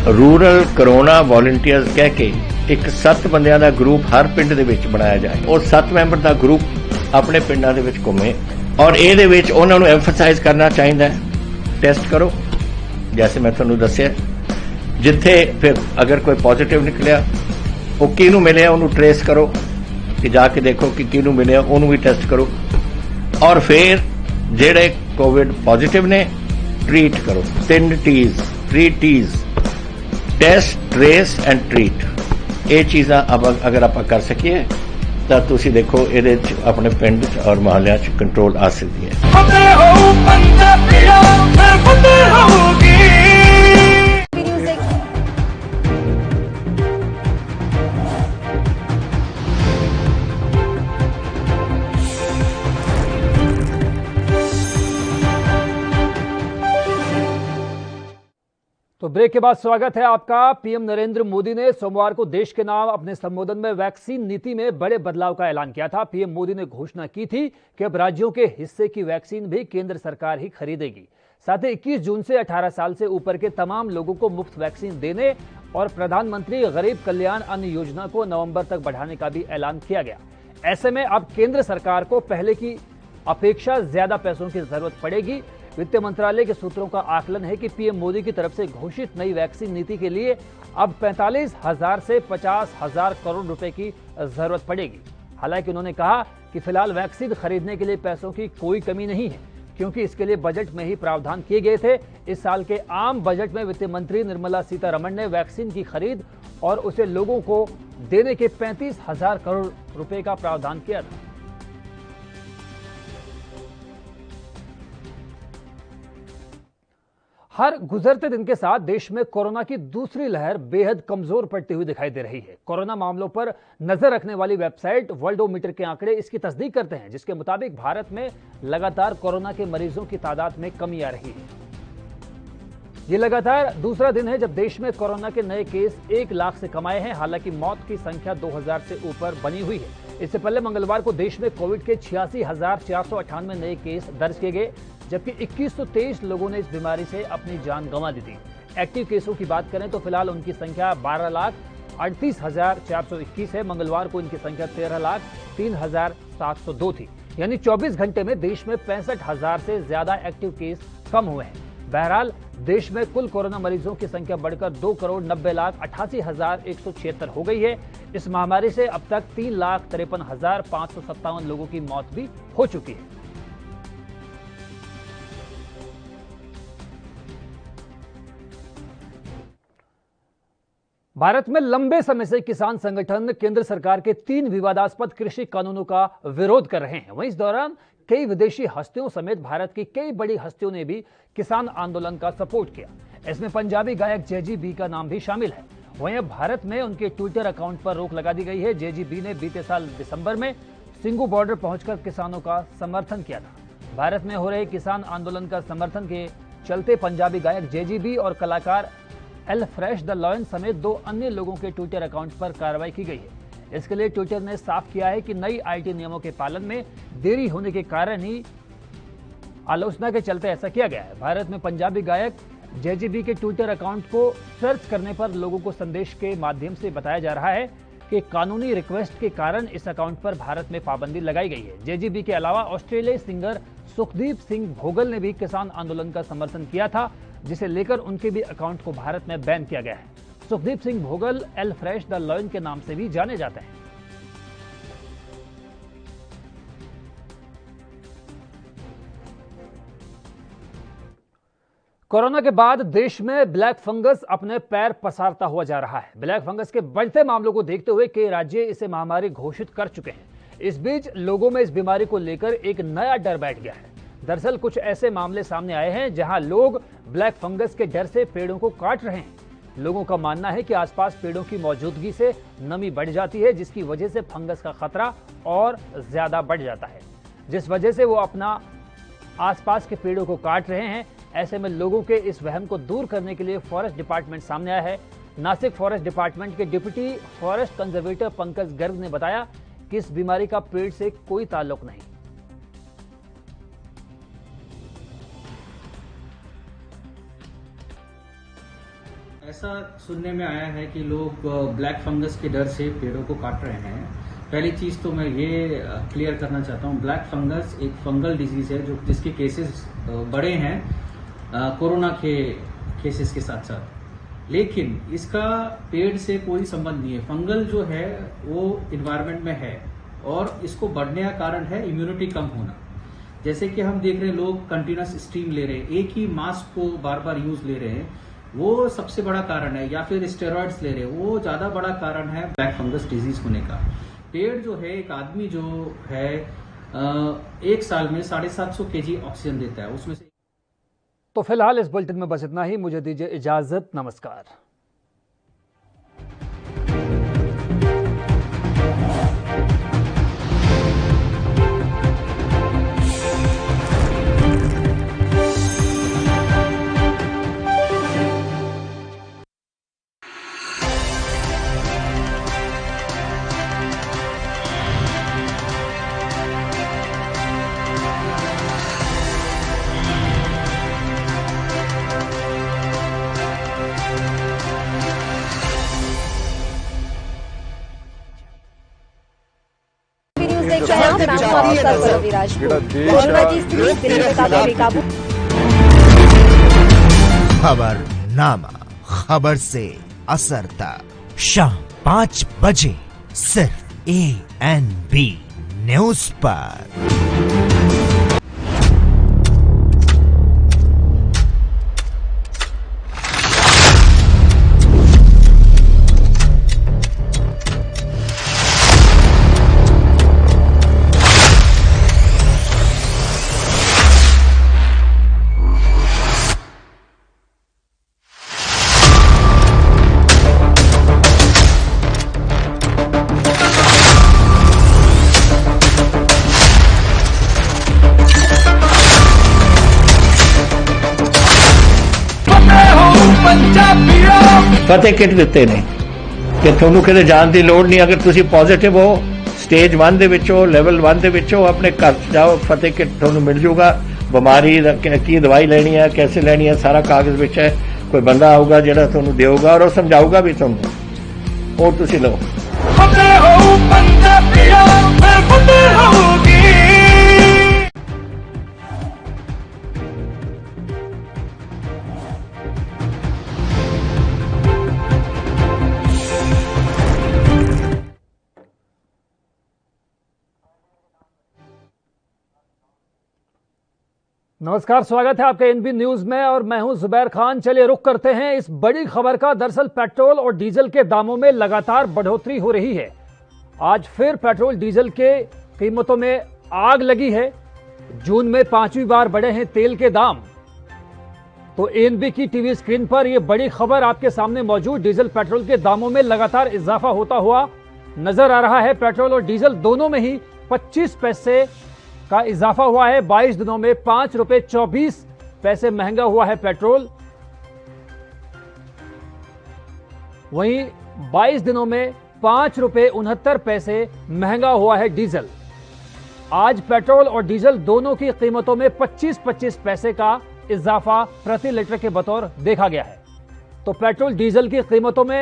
E: रूरल कोरोना वॉलंटियर्स कह के एक 7 ਬੰਦਿਆਂ ਦਾ ਗਰੁੱਪ ਹਰ ਪਿੰਡ ਦੇ ਵਿੱਚ ਬਣਾਇਆ ਜਾਏ। ਉਹ 7 ਮੈਂਬਰ ਦਾ ਗਰੁੱਪ ਆਪਣੇ ਪਿੰਡਾਂ ਦੇ ਵਿੱਚ ਘੁੰਮੇ ਔਰ ਇਹਦੇ ਵਿੱਚ ਉਹਨਾਂ ਨੂੰ ਐਮਫਸਾਈਜ਼ ਕਰਨਾ ਚਾਹੀਦਾ ਹੈ ਟੈਸਟ ਕਰੋ। ਜੈਸੇ ਮੈਂ ਤੁਹਾਨੂੰ ਦੱਸਿਆ ਜਿੱਥੇ ਫਿਰ ਅਗਰ ਕੋਈ ਪੋਜ਼ਿਟਿਵ ਨਿਕਲਿਆ ਉਹ ਕਿਹਨੂੰ ਮਿਲਿਆ ਉਹਨੂੰ ਟ੍ਰੇਸ ਕਰੋ ਕਿ ਜਾ ਕੇ ਦੇਖੋ ਕਿ ਕਿਹਨੂੰ ਮਿਲਿਆ ਉਹਨੂੰ ਵੀ ਟੈਸਟ ਕਰੋ ਔਰ ਫਿਰ ਜਿਹੜੇ ਕੋਵਿਡ ਪੋਜ਼ਿਟਿਵ ਨੇ ट्रीट करो। 3 T's, 3 T's test trace and treat. ये चीज़ां अगर आप कर सकिए तो तुसी देखो ये अपने पिंड और मोहल्ले कंट्रोल आ सकती है।
A: तो ब्रेक के बाद स्वागत है आपका। पीएम नरेंद्र मोदी ने सोमवार को देश के नाम अपने संबोधन में वैक्सीन नीति में बड़े बदलाव का ऐलान किया था। पीएम मोदी ने घोषणा की थी कि अब राज्यों के हिस्से की वैक्सीन भी केंद्र सरकार ही खरीदेगी। साथ ही 21 जून से 18 साल से ऊपर के तमाम लोगों को मुफ्त वैक्सीन देने और प्रधानमंत्री गरीब कल्याण अन्न योजना को नवंबर तक बढ़ाने का भी ऐलान किया गया। ऐसे में अब केंद्र सरकार को पहले की अपेक्षा ज्यादा पैसों की जरूरत पड़ेगी। वित्त मंत्रालय के सूत्रों का आकलन है कि पीएम मोदी की तरफ से घोषित नई वैक्सीन नीति के लिए अब 45,000 से 50,000 करोड़ रुपए की जरूरत पड़ेगी। हालांकि उन्होंने कहा कि फिलहाल वैक्सीन खरीदने के लिए पैसों की कोई कमी नहीं है क्योंकि इसके लिए बजट में ही प्रावधान किए गए थे। इस साल के आम बजट में वित्त मंत्री निर्मला सीतारमण ने वैक्सीन की खरीद और उसे लोगों को देने के 35,000 करोड़ रुपए का प्रावधान किया था। हर गुजरते दिन के साथ देश में कोरोना की दूसरी लहर बेहद कमजोर पड़ती हुई दिखाई दे रही है। कोरोना मामलों पर नजर रखने वाली वेबसाइट वर्ल्डोमीटर के आंकड़े इसकी तस्दीक करते हैं, जिसके मुताबिक भारत में लगातार कोरोना के मरीजों की तादाद में कमी आ रही है। ये लगातार दूसरा दिन है जब देश में कोरोना के नए केस 1 लाख से कम आए हैं। हालांकि मौत की संख्या 2000 से ऊपर बनी हुई है। इससे पहले मंगलवार को देश में कोविड के 86,498 नए केस दर्ज किए गए, जबकि 2123 लोगों ने इस बीमारी से अपनी जान गंवा दी थी। एक्टिव केसों की बात करें तो फिलहाल उनकी संख्या 12,38,421 है। मंगलवार को इनकी संख्या 13,03,702 थी। यानी 24 घंटे में देश में 65,000 से ज्यादा एक्टिव केस कम हुए हैं। बहरहाल देश में कुल कोरोना मरीजों की संख्या बढ़कर 2,90,88,176 हो गई है। इस महामारी से अब तक 3,53,557 लोगों की मौत भी हो चुकी है। भारत में लंबे समय से किसान संगठन केंद्र सरकार के 3 विवादास्पद कृषि कानूनों का विरोध कर रहे हैं। वहीं इस दौरान कई विदेशी हस्तियों समेत भारत की कई बड़ी हस्तियों ने भी किसान आंदोलन का सपोर्ट किया। इसमें पंजाबी गायक JGB का नाम भी शामिल है। वहीं अब भारत में उनके ट्विटर अकाउंट पर रोक लगा दी गई है। JGB ने बीते साल दिसंबर में सिंगू बॉर्डर पहुंचकर किसानों का समर्थन किया था। भारत में हो रहे किसान आंदोलन का समर्थन के चलते पंजाबी गायक JGB और कलाकार एलफ्रेश द लॉयन समेत 2 अन्य लोगों के ट्विटर अकाउंट पर कार्रवाई की गई है। इसके लिए ट्विटर ने साफ किया है कि नई IT नियमों के पालन में देरी होने के कारण ही आलोचना के चलते ऐसा किया गया है। भारत में पंजाबी गायक JGB के ट्विटर अकाउंट को सर्च करने पर लोगों को संदेश के माध्यम से बताया जा रहा है कि कानूनी रिक्वेस्ट के कारण इस अकाउंट पर भारत में पाबंदी लगाई गई है। JGB के अलावा ऑस्ट्रेलियाई सिंगर सुखदीप सिंह भोगल ने भी किसान आंदोलन का समर्थन किया था, जिसे लेकर उनके भी अकाउंट को भारत में बैन किया गया है। सुखदीप सिंह भोगल एलफ्रेश द लॉयन के नाम से भी जाने जाते हैं। कोरोना के बाद देश में ब्लैक फंगस अपने पैर पसारता हुआ जा रहा है। ब्लैक फंगस के बढ़ते मामलों को देखते हुए कई राज्य इसे महामारी घोषित कर चुके हैं। इस बीच लोगों में इस बीमारी को लेकर एक नया डर बैठ गया है। दरअसल कुछ ऐसे मामले सामने आए हैं जहां लोग ब्लैक फंगस के डर से पेड़ों को काट रहे हैं। लोगों का मानना है कि आसपास पेड़ों की मौजूदगी से नमी बढ़ जाती है, जिसकी वजह से फंगस का खतरा और ज्यादा बढ़ जाता है, जिस वजह से वो अपना आसपास के पेड़ों को काट रहे हैं। ऐसे में लोगों के इस वहम को दूर करने के लिए फॉरेस्ट डिपार्टमेंट सामने आया है। नासिक फॉरेस्ट डिपार्टमेंट के deputy forest conservator Pankaj Garg ने बताया कि इस बीमारी का पेड़ से कोई ताल्लुक नहीं।
G: ऐसा सुनने में आया है कि लोग ब्लैक फंगस के डर से पेड़ों को काट रहे हैं। पहली चीज तो मैं ये क्लियर करना चाहता हूँ, ब्लैक फंगस एक फंगल डिजीज है जो जिसके केसेस बड़े हैं कोरोना के केसेस के साथ साथ, लेकिन इसका पेड़ से कोई संबंध नहीं है। फंगल जो है वो इन्वायरमेंट में है और इसको बढ़ने का कारण है इम्यूनिटी कम होना। जैसे कि हम देख रहे हैं लोग कंटिन्यूस स्टीम ले रहे हैं, एक ही मास्क को बार बार यूज ले रहे हैं, वो सबसे बड़ा कारण है। या फिर स्टेरॉइड्स ले रहे हैं, वो ज्यादा बड़ा कारण है ब्लैक फंगस डिजीज होने का। पेड़ जो है, एक आदमी जो है एक साल में 750 kg ऑक्सीजन देता है, उसमें से।
A: तो फिलहाल इस बुलेटिन में बस इतना ही। मुझे दीजिए इजाजत। नमस्कार।
H: खबरनामा, खबर से असर तक शाम 5 बजे सिर्फ ANB न्यूज पर।
E: ਫਤਿਹ ਕਿਟ ਦਿੱਤੇ ਨੇ ਕਿ ਤੁਹਾਨੂੰ ਕਿਤੇ ਜਾਣ ਦੀ ਲੋੜ ਨਹੀਂ। ਅਗਰ ਤੁਸੀਂ ਪੋਜ਼ਿਟਿਵ ਹੋ, ਸਟੇਜ 1 ਦੇ ਵਿੱਚ ਹੋ, ਲੈਵਲ 1 ਦੇ ਵਿੱਚ ਹੋ, ਆਪਣੇ ਘਰ 'ਚ ਜਾਓ, ਫਤਿਹ ਕਿਟ ਤੁਹਾਨੂੰ ਮਿਲ ਜੂਗਾ। ਬਿਮਾਰੀ ਦਾ ਕੀ ਦਵਾਈ ਲੈਣੀ ਹੈ, कैसे ਲੈਣੀ ਹੈ, ਸਾਰਾ ਕਾਗਜ਼ ਵਿੱਚ ਹੈ। ਕੋਈ ਬੰਦਾ ਆਊਗਾ ਜਿਹੜਾ ਤੁਹਾਨੂੰ ਦੇਊਗਾ ਔਰ ਉਹ ਸਮਝਾਊਗਾ ਵੀ ਤੁਹਾਨੂੰ, ਉਹ ਤੁਸੀਂ ਲਓ।
A: नमस्कार, स्वागत है आपके एनबी न्यूज में और मैं हूं जुबैर खान। चलिए रुख करते हैं इस बड़ी खबर का। दरअसल पेट्रोल और डीजल के दामों में लगातार बढ़ोतरी हो रही है। आज फिर पेट्रोल डीजल के कीमतों में आग लगी है। जून में 5वीं बार बढ़े हैं तेल के दाम। तो एनबी की टीवी स्क्रीन पर यह बड़ी खबर आपके सामने मौजूद। डीजल पेट्रोल के दामों में लगातार इजाफा होता हुआ नजर आ रहा है। पेट्रोल और डीजल दोनों में ही 25 पैसे का इजाफा हुआ है। 22 दिनों में 5 रुपए 24 पैसे महंगा हुआ है पेट्रोल। वहीं 22 दिनों में 5 रुपए 69 पैसे महंगा हुआ है डीजल। आज पेट्रोल और डीजल दोनों की कीमतों में 25-25 पैसे का इजाफा प्रति लीटर के बतौर देखा गया है। तो पेट्रोल डीजल की कीमतों में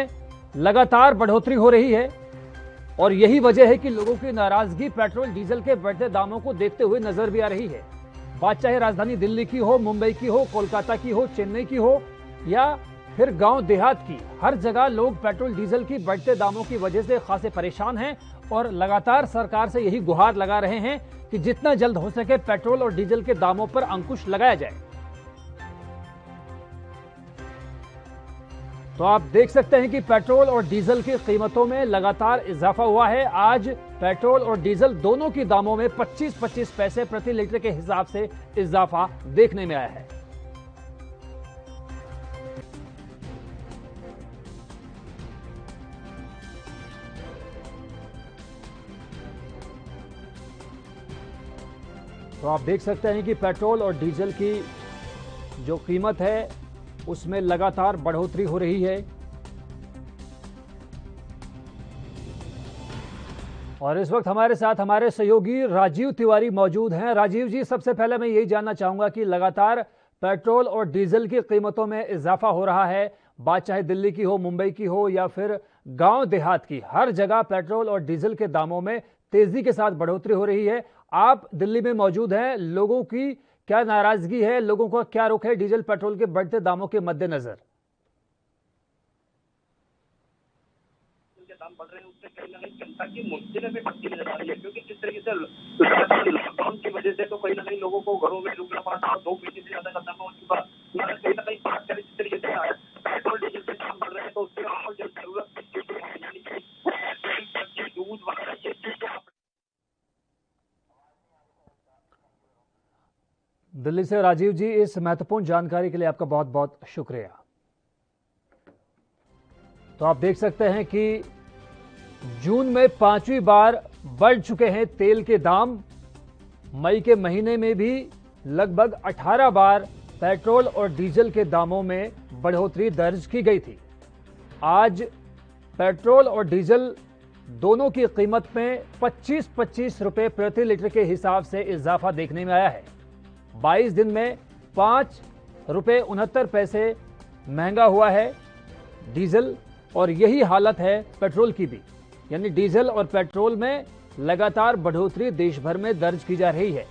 A: लगातार बढ़ोतरी हो रही है और यही वजह है कि लोगों की नाराजगी पेट्रोल डीजल के बढ़ते दामों को देखते हुए नजर भी आ रही है। बात चाहे राजधानी दिल्ली की हो, मुंबई की हो, कोलकाता की हो, चेन्नई की हो या फिर गांव देहात की, हर जगह लोग पेट्रोल डीजल की बढ़ते दामों की वजह से खासे परेशान हैं और लगातार सरकार से यही गुहार लगा रहे हैं कि जितना जल्द हो सके पेट्रोल और डीजल के दामों पर अंकुश लगाया जाए। तो आप देख सकते हैं कि पेट्रोल और डीजल की कीमतों में लगातार इजाफा हुआ है। आज पेट्रोल और डीजल दोनों की दामों में 25-25 पैसे प्रति लीटर के हिसाब से इजाफा देखने में आया है। तो आप देख सकते हैं कि पेट्रोल और डीजल की जो कीमत है उसमें लगातार बढ़ोतरी हो रही है। और इस वक्त हमारे साथ हमारे सहयोगी राजीव तिवारी मौजूद हैं। राजीव जी, सबसे पहले मैं यही जानना चाहूंगा कि लगातार पेट्रोल और डीजल की कीमतों में इजाफा हो रहा है। बात चाहे दिल्ली की हो, मुंबई की हो या फिर गांव देहात की, हर जगह पेट्रोल और डीजल के दामों में तेजी के साथ बढ़ोतरी हो रही है। आप दिल्ली में मौजूद हैं, लोगों की क्या नाराजगी है, लोगों का क्या रुख है डीजल पेट्रोल के बढ़ते दामों के मद्देनजर?
B: दाम बढ़ रहे हैं उससे कहीं ना कहीं जनता की मुश्किलें भी बढ़ती नजर आ रही है, क्योंकि जिस तरीके से लॉकडाउन की वजह से तो कहीं ना कहीं लोगों को घरों में रुकना पड़ा था। 2 महीने से ज्यादा का दम हो चुका। कहीं ना कहीं बात करें जिस तरीके से पेट्रोल डीजल के दाम बढ़ रहे हैं तो उससे और जो जरूरत की चीजें यानी कि दूध वगैरह ये चीजें।
A: दिल्ली से राजीव जी, इस महत्वपूर्ण जानकारी के लिए आपका बहुत बहुत शुक्रिया। तो आप देख सकते हैं कि जून में 5वीं बार बढ़ चुके हैं तेल के दाम। मई के महीने में भी लगभग 18 बार पेट्रोल और डीजल के दामों में बढ़ोतरी दर्ज की गई थी। आज पेट्रोल और डीजल दोनों की कीमत में 25-25 रुपए प्रति लीटर के हिसाब से इजाफा देखने में आया है। 22 दिन में 5 रुपए 69 पैसे महंगा हुआ है डीजल और यही हालत है पेट्रोल की भी। यानी डीजल और पेट्रोल में लगातार बढ़ोतरी देश भर में दर्ज की जा रही है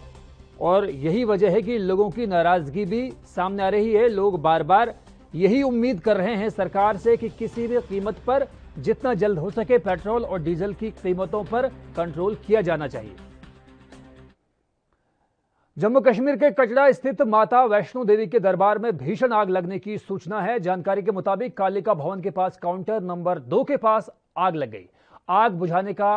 A: और यही वजह है कि लोगों की नाराजगी भी सामने आ रही है। लोग बार बार यही उम्मीद कर रहे हैं सरकार से कि किसी भी कीमत पर जितना जल्द हो सके पेट्रोल और डीजल की कीमतों पर कंट्रोल किया जाना चाहिए। जम्मू कश्मीर के कटरा स्थित माता वैष्णो देवी के दरबार में भीषण आग लगने की सूचना है। जानकारी के मुताबिक कालिका भवन के पास काउंटर नंबर 2 के पास आग लग गई। आग बुझाने का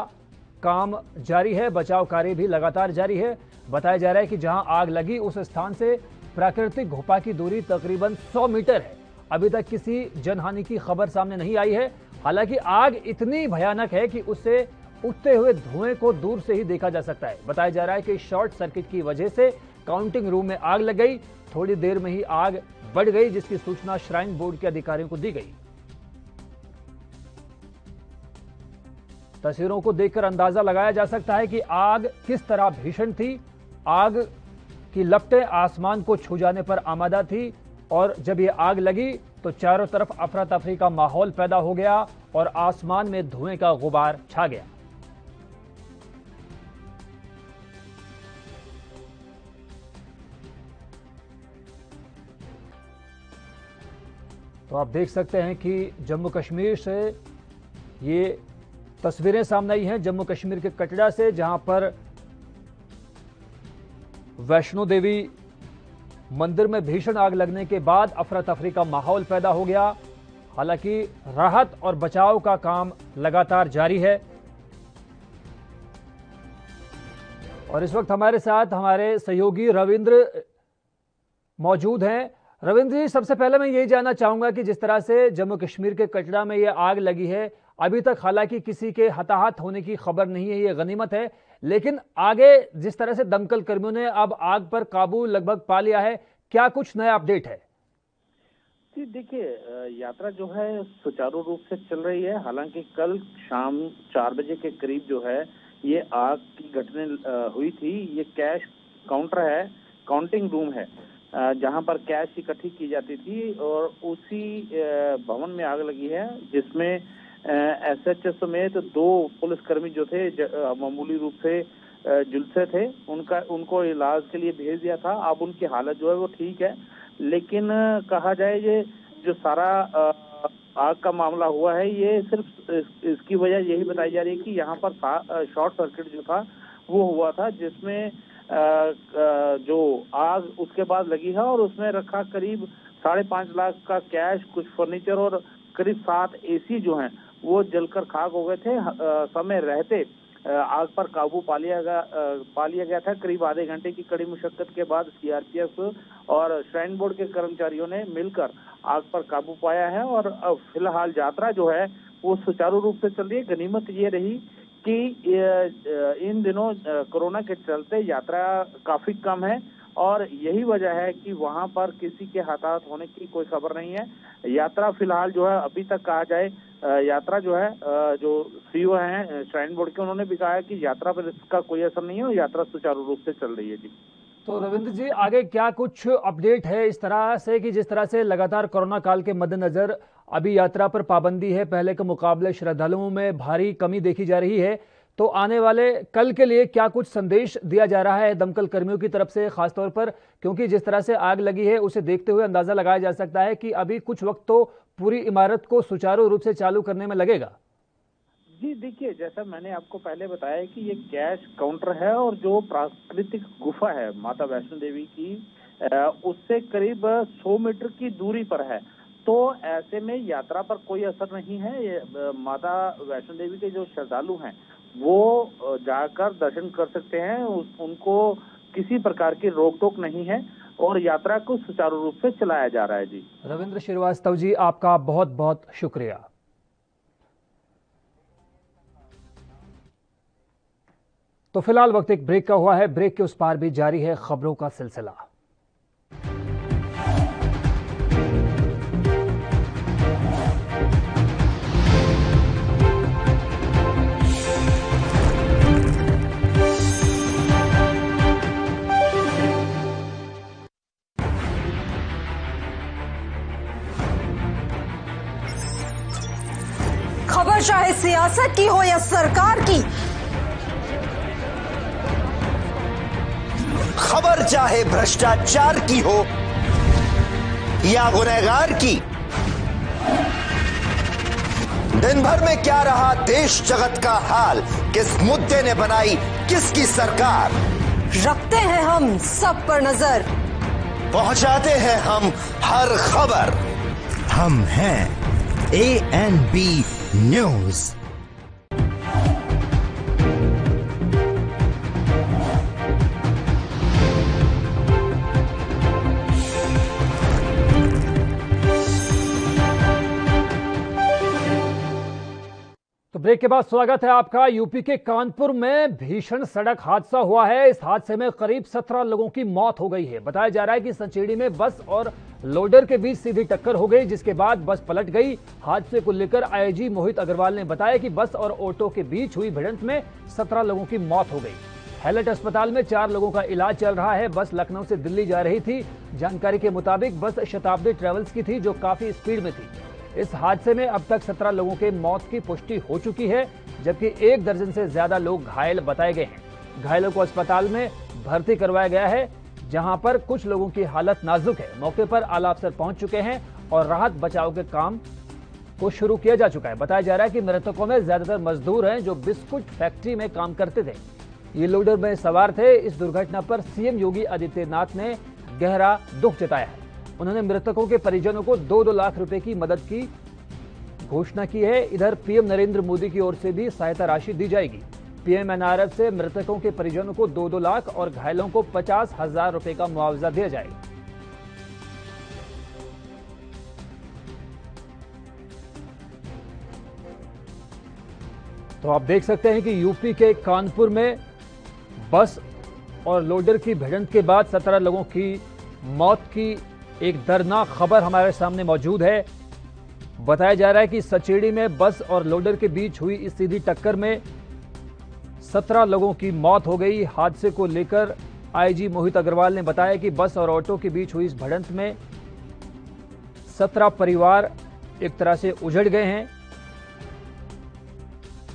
A: काम जारी है, बचाव कार्य भी लगातार जारी है। बताया जा रहा है कि जहां आग लगी उस स्थान से प्राकृतिक घोपा की दूरी तकरीबन 100 मीटर है। अभी तक किसी जनहानि की खबर सामने नहीं आई है। हालांकि आग इतनी भयानक है कि उससे उठते हुए धुएं को दूर से ही देखा जा सकता है। बताया जा रहा है कि शॉर्ट सर्किट की वजह से काउंटिंग रूम में आग लग गई। थोड़ी देर में ही आग बढ़ गई, जिसकी सूचना श्राइन बोर्ड के अधिकारियों को दी गई। तस्वीरों को देखकर अंदाजा लगाया जा सकता है कि आग किस तरह भीषण थी। आग की लपटें आसमान को छू जाने पर आमादा थी और जब ये आग लगी तो चारों तरफ अफरा तफरी का माहौल पैदा हो गया और आसमान में धुएं का गुबार छा गया। तो आप देख सकते हैं कि जम्मू कश्मीर से ये तस्वीरें सामने आई हैं, जम्मू कश्मीर के कटरा से, जहां पर वैष्णो देवी मंदिर में भीषण आग लगने के बाद अफरा तफरी का माहौल पैदा हो गया। हालांकि राहत और बचाव का काम लगातार जारी है और इस वक्त हमारे साथ हमारे सहयोगी रविंद्र मौजूद हैं। रविंद्र जी, सबसे पहले मैं ये जानना चाहूंगा कि जिस तरह से जम्मू कश्मीर के कटरा में ये आग लगी है, अभी तक हालांकि किसी के हताहत होने की खबर नहीं है, ये गनीमत है, लेकिन आगे जिस तरह से दमकल कर्मियों ने अब आग पर काबू लगभग पा लिया है, क्या कुछ नया अपडेट है?
C: जी देखिए, यात्रा जो है सुचारू रूप से चल रही है। हालांकि कल शाम 4 बजे के करीब जो है ये आग की घटना हुई थी। ये कैश काउंटर है, काउंटिंग रूम है, जहां पर कैश इकट्ठी की जाती थी और उसी भवन में आग लगी है, जिसमें एसएचओ समेत 2 पुलिसकर्मी जो थे मामूली रूप से झुलसे थे, उनको इलाज के लिए भेज दिया था। अब उनकी हालत जो है वो ठीक है, लेकिन कहा जाए ये जो सारा आग का मामला हुआ है, ये सिर्फ इसकी वजह यही बताई जा रही है कि यहाँ पर शॉर्ट सर्किट जो था वो हुआ था, जिसमें जो आग उसके बाद लगी है और उसमें रखा करीब 5.5 लाख का कैश, कुछ फर्नीचर और करीब 7 एसी जो हैं वो जलकर खाक हो गए थे। समय रहते आग पर काबू पा लिया गया था। करीब आधे घंटे की कड़ी मुशक्कत के बाद सीआरपीएफ और श्राइन बोर्ड के कर्मचारियों ने मिलकर आग पर काबू पाया है और अब फिलहाल यात्रा जो है वो सुचारू रूप से चल रही है। गनीमत ये रही कि इन दिनों कोरोना के चलते यात्रा काफी कम है और यही वजह है कि वहां पर किसी के हताहत होने की कोई खबर नहीं है। यात्रा फिलहाल जो है अभी तक कहा जाए, यात्रा जो है जो सीईओ हैं श्राइन बोर्ड के, उन्होंने भी कहा है कि यात्रा पर इसका कोई असर नहीं है और यात्रा सुचारू रूप से चल रही है। जी
A: तो रविंद्र जी, आगे क्या कुछ अपडेट है इस तरह से कि जिस तरह से लगातार कोरोना काल के मद्देनजर अभी यात्रा पर पाबंदी है, पहले के मुकाबले श्रद्धालुओं में भारी कमी देखी जा रही है, तो आने वाले कल के लिए क्या कुछ संदेश दिया जा रहा है दमकल कर्मियों की तरफ से, खासतौर पर क्योंकि जिस तरह से आग लगी है उसे देखते हुए अंदाजा लगाया जा सकता है कि अभी कुछ वक्त तो पूरी इमारत को सुचारू रूप से चालू करने में लगेगा?
C: जी देखिए, जैसा मैंने आपको पहले बताया कि ये कैश काउंटर है और जो प्राकृतिक गुफा है माता वैष्णो देवी की, उससे करीब 100 मीटर की दूरी पर है। तो ऐसे में यात्रा पर कोई असर नहीं है। ये माता वैष्णो देवी के जो श्रद्धालु हैं वो जाकर दर्शन कर सकते हैं, उनको किसी प्रकार की रोक टोक नहीं है और यात्रा को सुचारू रूप से चलाया जा रहा है। जी
A: रविंद्र श्रीवास्तव जी, आपका बहुत बहुत शुक्रिया। तो फिलहाल वक्त एक ब्रेक का हुआ है, ब्रेक के उस पार भी जारी है खबरों का सिलसिला।
I: खबर चाहे सियासत की हो या सरकार की,
H: खबर चाहे भ्रष्टाचार की हो या गुनहगार की, दिन भर में क्या रहा देश जगत का हाल, किस मुद्दे ने बनाई किसकी सरकार,
I: रखते हैं हम सब पर नजर,
H: पहुंचाते हैं हम हर खबर। हम हैं ANB न्यूज।
A: तो ब्रेक के बाद स्वागत है आपका। यूपी के कानपुर में भीषण सड़क हादसा हुआ है। इस हादसे में करीब 17 लोगों की मौत हो गई है। बताया जा रहा है कि संचेड़ी में बस और लोडर के बीच सीधी टक्कर हो गई, जिसके बाद बस पलट गई। हादसे को लेकर आईजी मोहित अग्रवाल ने बताया कि बस और ऑटो के बीच हुई भिड़ंत में 17 लोगों की मौत हो गई। हैलट अस्पताल में 4 लोगों का इलाज चल रहा है। बस लखनऊ से दिल्ली जा रही थी। जानकारी के मुताबिक बस शताब्दी ट्रेवल्स की थी, जो काफी स्पीड में थी। इस हादसे में अब तक 17 लोगों के मौत की पुष्टि हो चुकी है, जबकि 1 दर्जन से ज्यादा लोग घायल बताए गए हैं। घायलों को अस्पताल में भर्ती करवाया गया है, जहां पर कुछ लोगों की हालत नाजुक है। मौके पर आला अफसर पहुंच चुके हैं और राहत बचाव के काम को शुरू किया जा चुका है। बताया जा रहा है कि मृतकों में ज्यादातर मजदूर हैं जो बिस्कुट फैक्ट्री में काम करते थे। ये लोडर में सवार थे। इस दुर्घटना पर सीएम योगी आदित्यनाथ ने गहरा दुख जताया है। उन्होंने मृतकों के परिजनों को 2-2 लाख रुपए की मदद की घोषणा की है। इधर पीएम नरेंद्र मोदी की ओर से भी सहायता राशि दी जाएगी। पीएम एनआरएफ से मृतकों के परिजनों को 2-2 लाख और घायलों को 50,000 रुपए का मुआवजा दिया जाएगा। तो आप देख सकते हैं कि यूपी के कानपुर में बस और लोडर की भिड़ंत के बाद 17 लोगों की मौत की एक दर्दनाक खबर हमारे सामने मौजूद है। बताया जा रहा है कि सचेड़ी में बस और लोडर के बीच हुई इस सीधी टक्कर में 17 लोगों की मौत हो गई। हादसे को लेकर आईजी मोहित अग्रवाल ने बताया कि बस और ऑटो के बीच हुई इस भिड़ंत में 17 परिवार एक तरह से उजड़ गए हैं।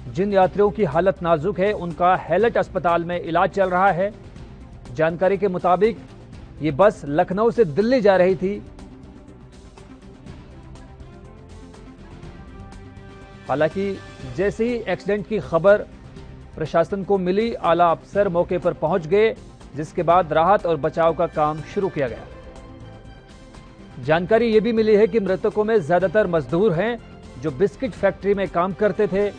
A: जिन यात्रियों की हालत नाजुक है, उनका हैलट अस्पताल में इलाज चल रहा है। जानकारी के मुताबिक ये बस लखनऊ से दिल्ली जा रही थी। हालांकि जैसे ही एक्सीडेंट की खबर प्रशासन को मिली, आला अफसर मौके पर पहुंच गए, जिसके बाद राहत और बचाव का काम शुरू किया गया। जानकारी ये भी मिली है कि मृतकों में ज्यादातर मजदूर हैं जो बिस्किट फैक्ट्री में काम करते थे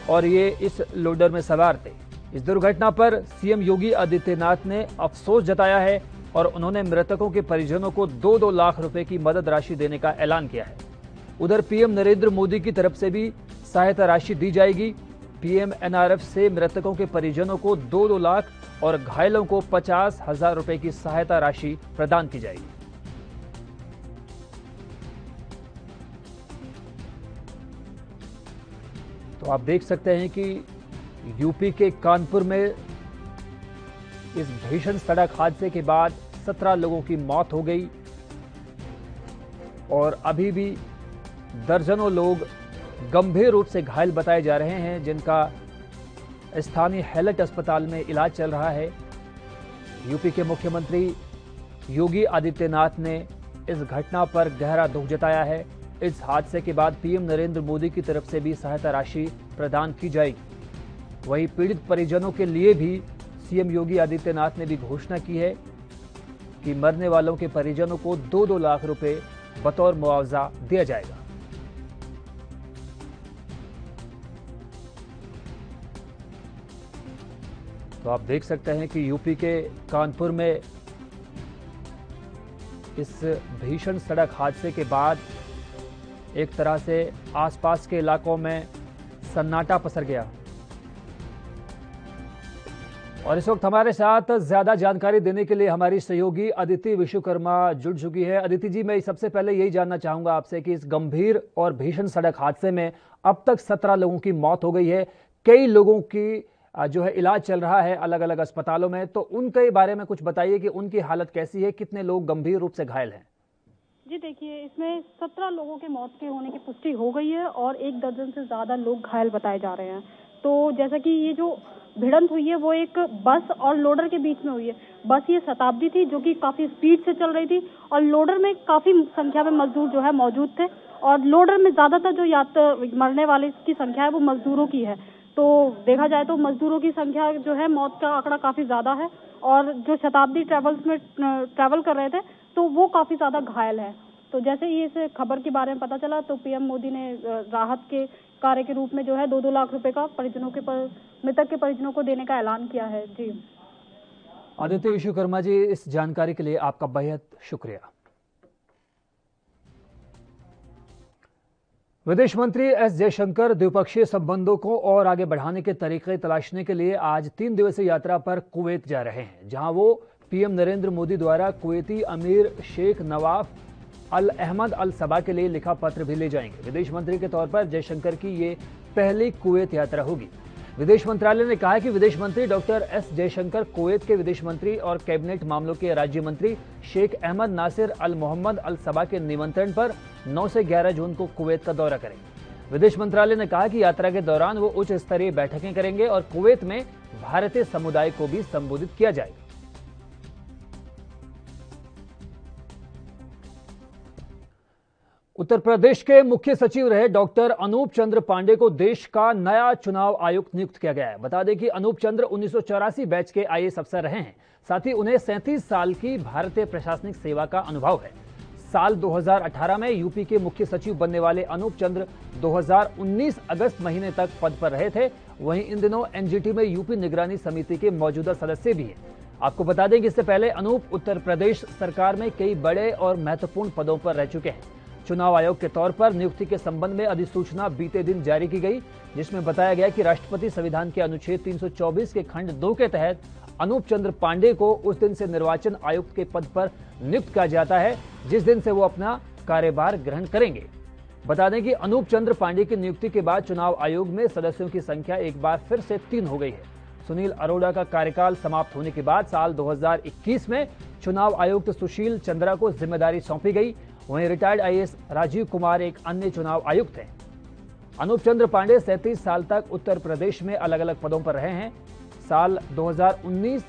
A: और ये इस लोडर में सवार थे। इस दुर्घटना पर सीएम योगी आदित्यनाथ ने अफसोस जताया है और उन्होंने मृतकों के परिजनों को 2-2 लाख रुपए की मदद राशि देने का ऐलान किया है। उधर पीएम नरेंद्र मोदी की तरफ से भी सहायता राशि दी जाएगी। पीएम एनआरएफ से मृतकों के परिजनों को 2-2 लाख और घायलों को 50,000 रुपए की सहायता राशि प्रदान की जाएगी। तो आप देख सकते हैं कि यूपी के कानपुर में इस भीषण सड़क हादसे के बाद 17 लोगों की मौत हो गई और अभी भी दर्जनों लोग गंभीर रूप से घायल बताए जा रहे हैं, जिनका स्थानीय हैलट अस्पताल में इलाज चल रहा है। यूपी के मुख्यमंत्री योगी आदित्यनाथ ने इस घटना पर गहरा दुख जताया है। इस हादसे के बाद पीएम नरेंद्र मोदी की तरफ से भी सहायता राशि प्रदान की जाएगी। वहीं पीड़ित परिजनों के लिए भी सीएम योगी आदित्यनाथ ने भी घोषणा की है कि मरने वालों के परिजनों को 2-2 लाख रुपए बतौर मुआवजा दिया जाएगा। तो आप देख सकते हैं कि यूपी के कानपुर में इस भीषण सड़क हादसे के बाद एक तरह से आसपास के इलाकों में सन्नाटा पसर गया। और इस वक्त हमारे साथ ज्यादा जानकारी देने के लिए हमारी सहयोगी अदिति विश्वकर्मा जुड़ चुकी है। अदिति जी, मैं सबसे पहले यही जानना चाहूंगा आपसे कि इस गंभीर और भीषण सड़क हादसे में अब तक 17 लोगों की मौत हो गई है। कई लोगों की जो है इलाज चल रहा है अलग अलग अस्पतालों में, तो उनके बारे में कुछ बताइए कि उनकी हालत कैसी है, कितने लोग गंभीर रूप से घायल हैं?
F: जी देखिए, इसमें 17 लोगों के मौत के होने की पुष्टि हो गई है और 1 दर्जन से ज्यादा लोग घायल बताए जा रहे हैं। तो जैसा कि ये जो भिड़ंत हुई है वो एक बस और लोडर के बीच में हुई है। बस ये शताब्दी थी जो कि काफी स्पीड से चल रही थी और लोडर में काफी संख्या में मजदूर जो है मौजूद थे और लोडर में ज्यादातर जो मरने वाले की संख्या है वो मजदूरों की है। तो देखा जाए तो मजदूरों की संख्या जो है, मौत का आंकड़ा काफी ज्यादा है और जो शताब्दी ट्रेवल्स में ट्रैवल कर रहे थे तो वो काफी ज्यादा घायल है। तो जैसे ही इस खबर के बारे में पता चला तो पीएम मोदी ने राहत के कार्य के रूप में जो है 2-2 लाख रुपए का मृतक के परिजनों को देने का ऐलान किया है। जी
A: आदित्य विश्वकर्मा जी, इस जानकारी के लिए आपका बेहद शुक्रिया। विदेश मंत्री एस जयशंकर द्विपक्षीय संबंधों को और आगे बढ़ाने के तरीके तलाशने के लिए आज 3 दिवसीय यात्रा पर कुवैत जा रहे हैं, जहां वो पीएम नरेंद्र मोदी द्वारा कुवैती अमीर शेख नवाफ अल अहमद अल सबा के लिए लिखा पत्र भी ले जाएंगे। विदेश मंत्री के तौर पर जयशंकर की ये पहली कुवैत यात्रा होगी। विदेश मंत्रालय ने कहा कि विदेश मंत्री डॉक्टर एस जयशंकर कुवैत के विदेश मंत्री और कैबिनेट मामलों के राज्य मंत्री शेख अहमद नासिर अल मोहम्मद अल सबा के निमंत्रण पर 9 से 11 जून को कुवैत का दौरा करेंगे। विदेश मंत्रालय ने कहा कि यात्रा के दौरान वो उच्च स्तरीय बैठकें करेंगे और कुवैत में भारतीय समुदाय को भी संबोधित किया जाएगा। उत्तर प्रदेश के मुख्य सचिव रहे डॉक्टर अनूप चंद्र पांडे को देश का नया चुनाव आयुक्त नियुक्त किया गया है। बता दें कि अनूप चंद्र 1984 बैच के आईएएस अफसर रहे हैं। साथ ही उन्हें 37 साल की भारतीय प्रशासनिक सेवा का अनुभव है। साल 2018 में यूपी के मुख्य सचिव बनने वाले अनूप चंद्र 2019 अगस्त महीने तक पद पर रहे थे। वहीं इन दिनों एनजीटी में यूपी निगरानी समिति के मौजूदा सदस्य भी हैं। आपको बता दें कि इससे पहले अनूप उत्तर प्रदेश सरकार में कई बड़े और महत्वपूर्ण पदों पर रह चुके हैं। चुनाव आयोग के तौर पर नियुक्ति के संबंध में अधिसूचना बीते दिन जारी की गई, जिसमें बताया गया कि राष्ट्रपति संविधान के अनुच्छेद 324 के खंड 2 के तहत अनूप चंद्र पांडे को उस दिन से निर्वाचन आयुक्त के पद पर नियुक्त किया जाता है जिस दिन से वो अपना कार्यभार ग्रहण करेंगे। बता दें कि अनूप चंद्र पांडे की नियुक्ति के बाद चुनाव आयोग में सदस्यों की संख्या एक बार फिर से 3 हो गई है। सुनील अरोड़ा का कार्यकाल समाप्त होने के बाद साल 2021 में चुनाव आयुक्त सुशील चंद्रा को जिम्मेदारी सौंपी गई। वहीं रिटायर्ड आईएएस राजीव कुमार एक अन्य चुनाव आयुक्त हैं। अनूप चंद्र पांडे 37 साल तक उत्तर प्रदेश में अलग अलग पदों पर रहे हैं। साल 2019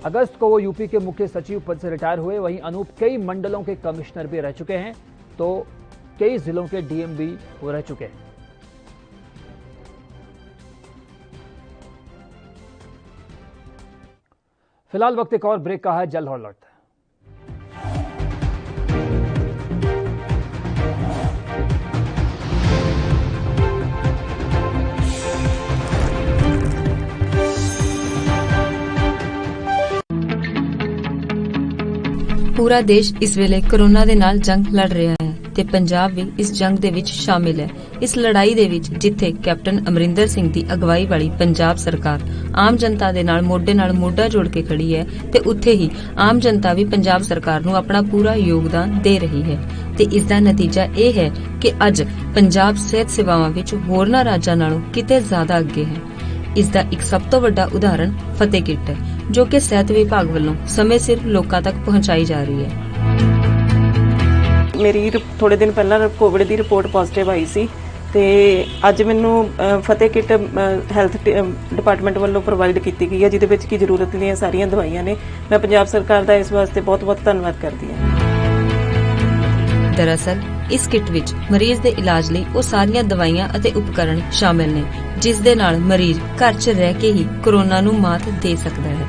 A: अगस्त को वो यूपी के मुख्य सचिव पद से रिटायर हुए। वहीं अनूप कई मंडलों के कमिश्नर भी रह चुके हैं, तो कई जिलों के डीएम भी वो रह चुके हैं। फिलहाल वक्त एक और ब्रेक का है, जल्द लौटते हैं।
J: पूरा देश इस वेले कोरोना ਦੇ ਨਾਲ ਜੰਗ ਲੜ ਰਿਹਾ ਹੈ ਤੇ ਪੰਜਾਬ ਵੀ ਇਸ ਜੰਗ ਦੇ ਵਿੱਚ ਸ਼ਾਮਿਲ ਹੈ। ਇਸ ਲੜਾਈ ਦੇ ਵਿੱਚ ਜਿੱਥੇ ਕੈਪਟਨ ਅਮਰਿੰਦਰ ਸਿੰਘ ਦੀ ਅਗਵਾਈ ਵਾਲੀ ਪੰਜਾਬ ਸਰਕਾਰ ਆਮ ਜਨਤਾ ਦੇ ਨਾਲ ਮੋਢਾ ਜੋੜ ਕੇ ਖੜੀ ਹੈ ਤੇ ਉੱਥੇ ਹੀ ਆਮ ਜਨਤਾ ਵੀ ਪੰਜਾਬ ਸਰਕਾਰ ਨੂੰ ਆਪਣਾ ਪੂਰਾ ਯੋਗਦਾਨ ਦੇ ਰਹੀ ਹੈ ਤੇ ਇਸ ਦਾ ਨਤੀਜਾ ਇਹ ਹੈ ਕਿ ਅੱਜ ਪੰਜਾਬ ਸਿਹਤ ਸੇਵਾਵਾਂ ਵਿੱਚ ਹੋਰਨਾਂ ਰਾਜਾਂ ਨਾਲੋਂ ਕਿਤੇ ਜ਼ਿਆਦਾ ਅੱਗੇ ਹੈ। ਇਸ ਦਾ ਇੱਕ ਸਭ ਤੋਂ ਵੱਡਾ ਉਦਾਹਰਣ ਫਤਿਹ ਕਿੱਟ ਹੈ ਜੋ ਕਿ ਸਿਹਤ ਵਿਭਾਗ ਵੱਲੋਂ ਸਮੇਂ ਸਿਰ ਲੋਕਾਂ ਤੱਕ ਪਹੁੰਚਾਈ ਜਾ ਰਹੀ ਹੈ।
K: ਮੇਰੀ ਥੋੜੇ ਦਿਨ ਪਹਿਲਾਂ ਕੋਵਿਡ ਦੀ ਰਿਪੋਰਟ ਪੋਜ਼ਿਟਿਵ ਆਈ ਸੀ ਤੇ ਅੱਜ ਮੈਨੂੰ ਫਤਿਹ ਕਿੱਟ ਹੈਲਥ ਡਿਪਾਰਟਮੈਂਟ ਵੱਲੋਂ ਪ੍ਰੋਵਾਈਡ ਕੀਤੀ ਗਈ ਹੈ, ਜਿਹਦੇ ਵਿੱਚ ਕੀ ਜ਼ਰੂਰਤ ਦੀਆਂ ਸਾਰੀਆਂ ਦਵਾਈਆਂ ਨੇ। ਮੈਂ ਪੰਜਾਬ ਸਰਕਾਰ ਦਾ ਇਸ ਵਾਸਤੇ ਬਹੁਤ-ਬਹੁਤ ਧੰਨਵਾਦ ਕਰਦੀ ਹਾਂ।
J: ਦਰਅਸਲ ਇਸ ਕਿੱਟ ਵਿੱਚ ਮਰੀਜ਼ ਦੇ ਇਲਾਜ ਲਈ ਉਹ ਸਾਰੀਆਂ ਦਵਾਈਆਂ ਅਤੇ ਉਪਕਰਣ ਸ਼ਾਮਿਲ ਨੇ ਜਿਸ ਦੇ ਨਾਲ ਮਰੀਜ਼ ਘਰ 'ਚ ਰਹਿ ਕੇ ਹੀ ਕੋਰੋਨਾ ਨੂੰ ਮਾਤ ਦੇ ਸਕਦਾ ਹੈ।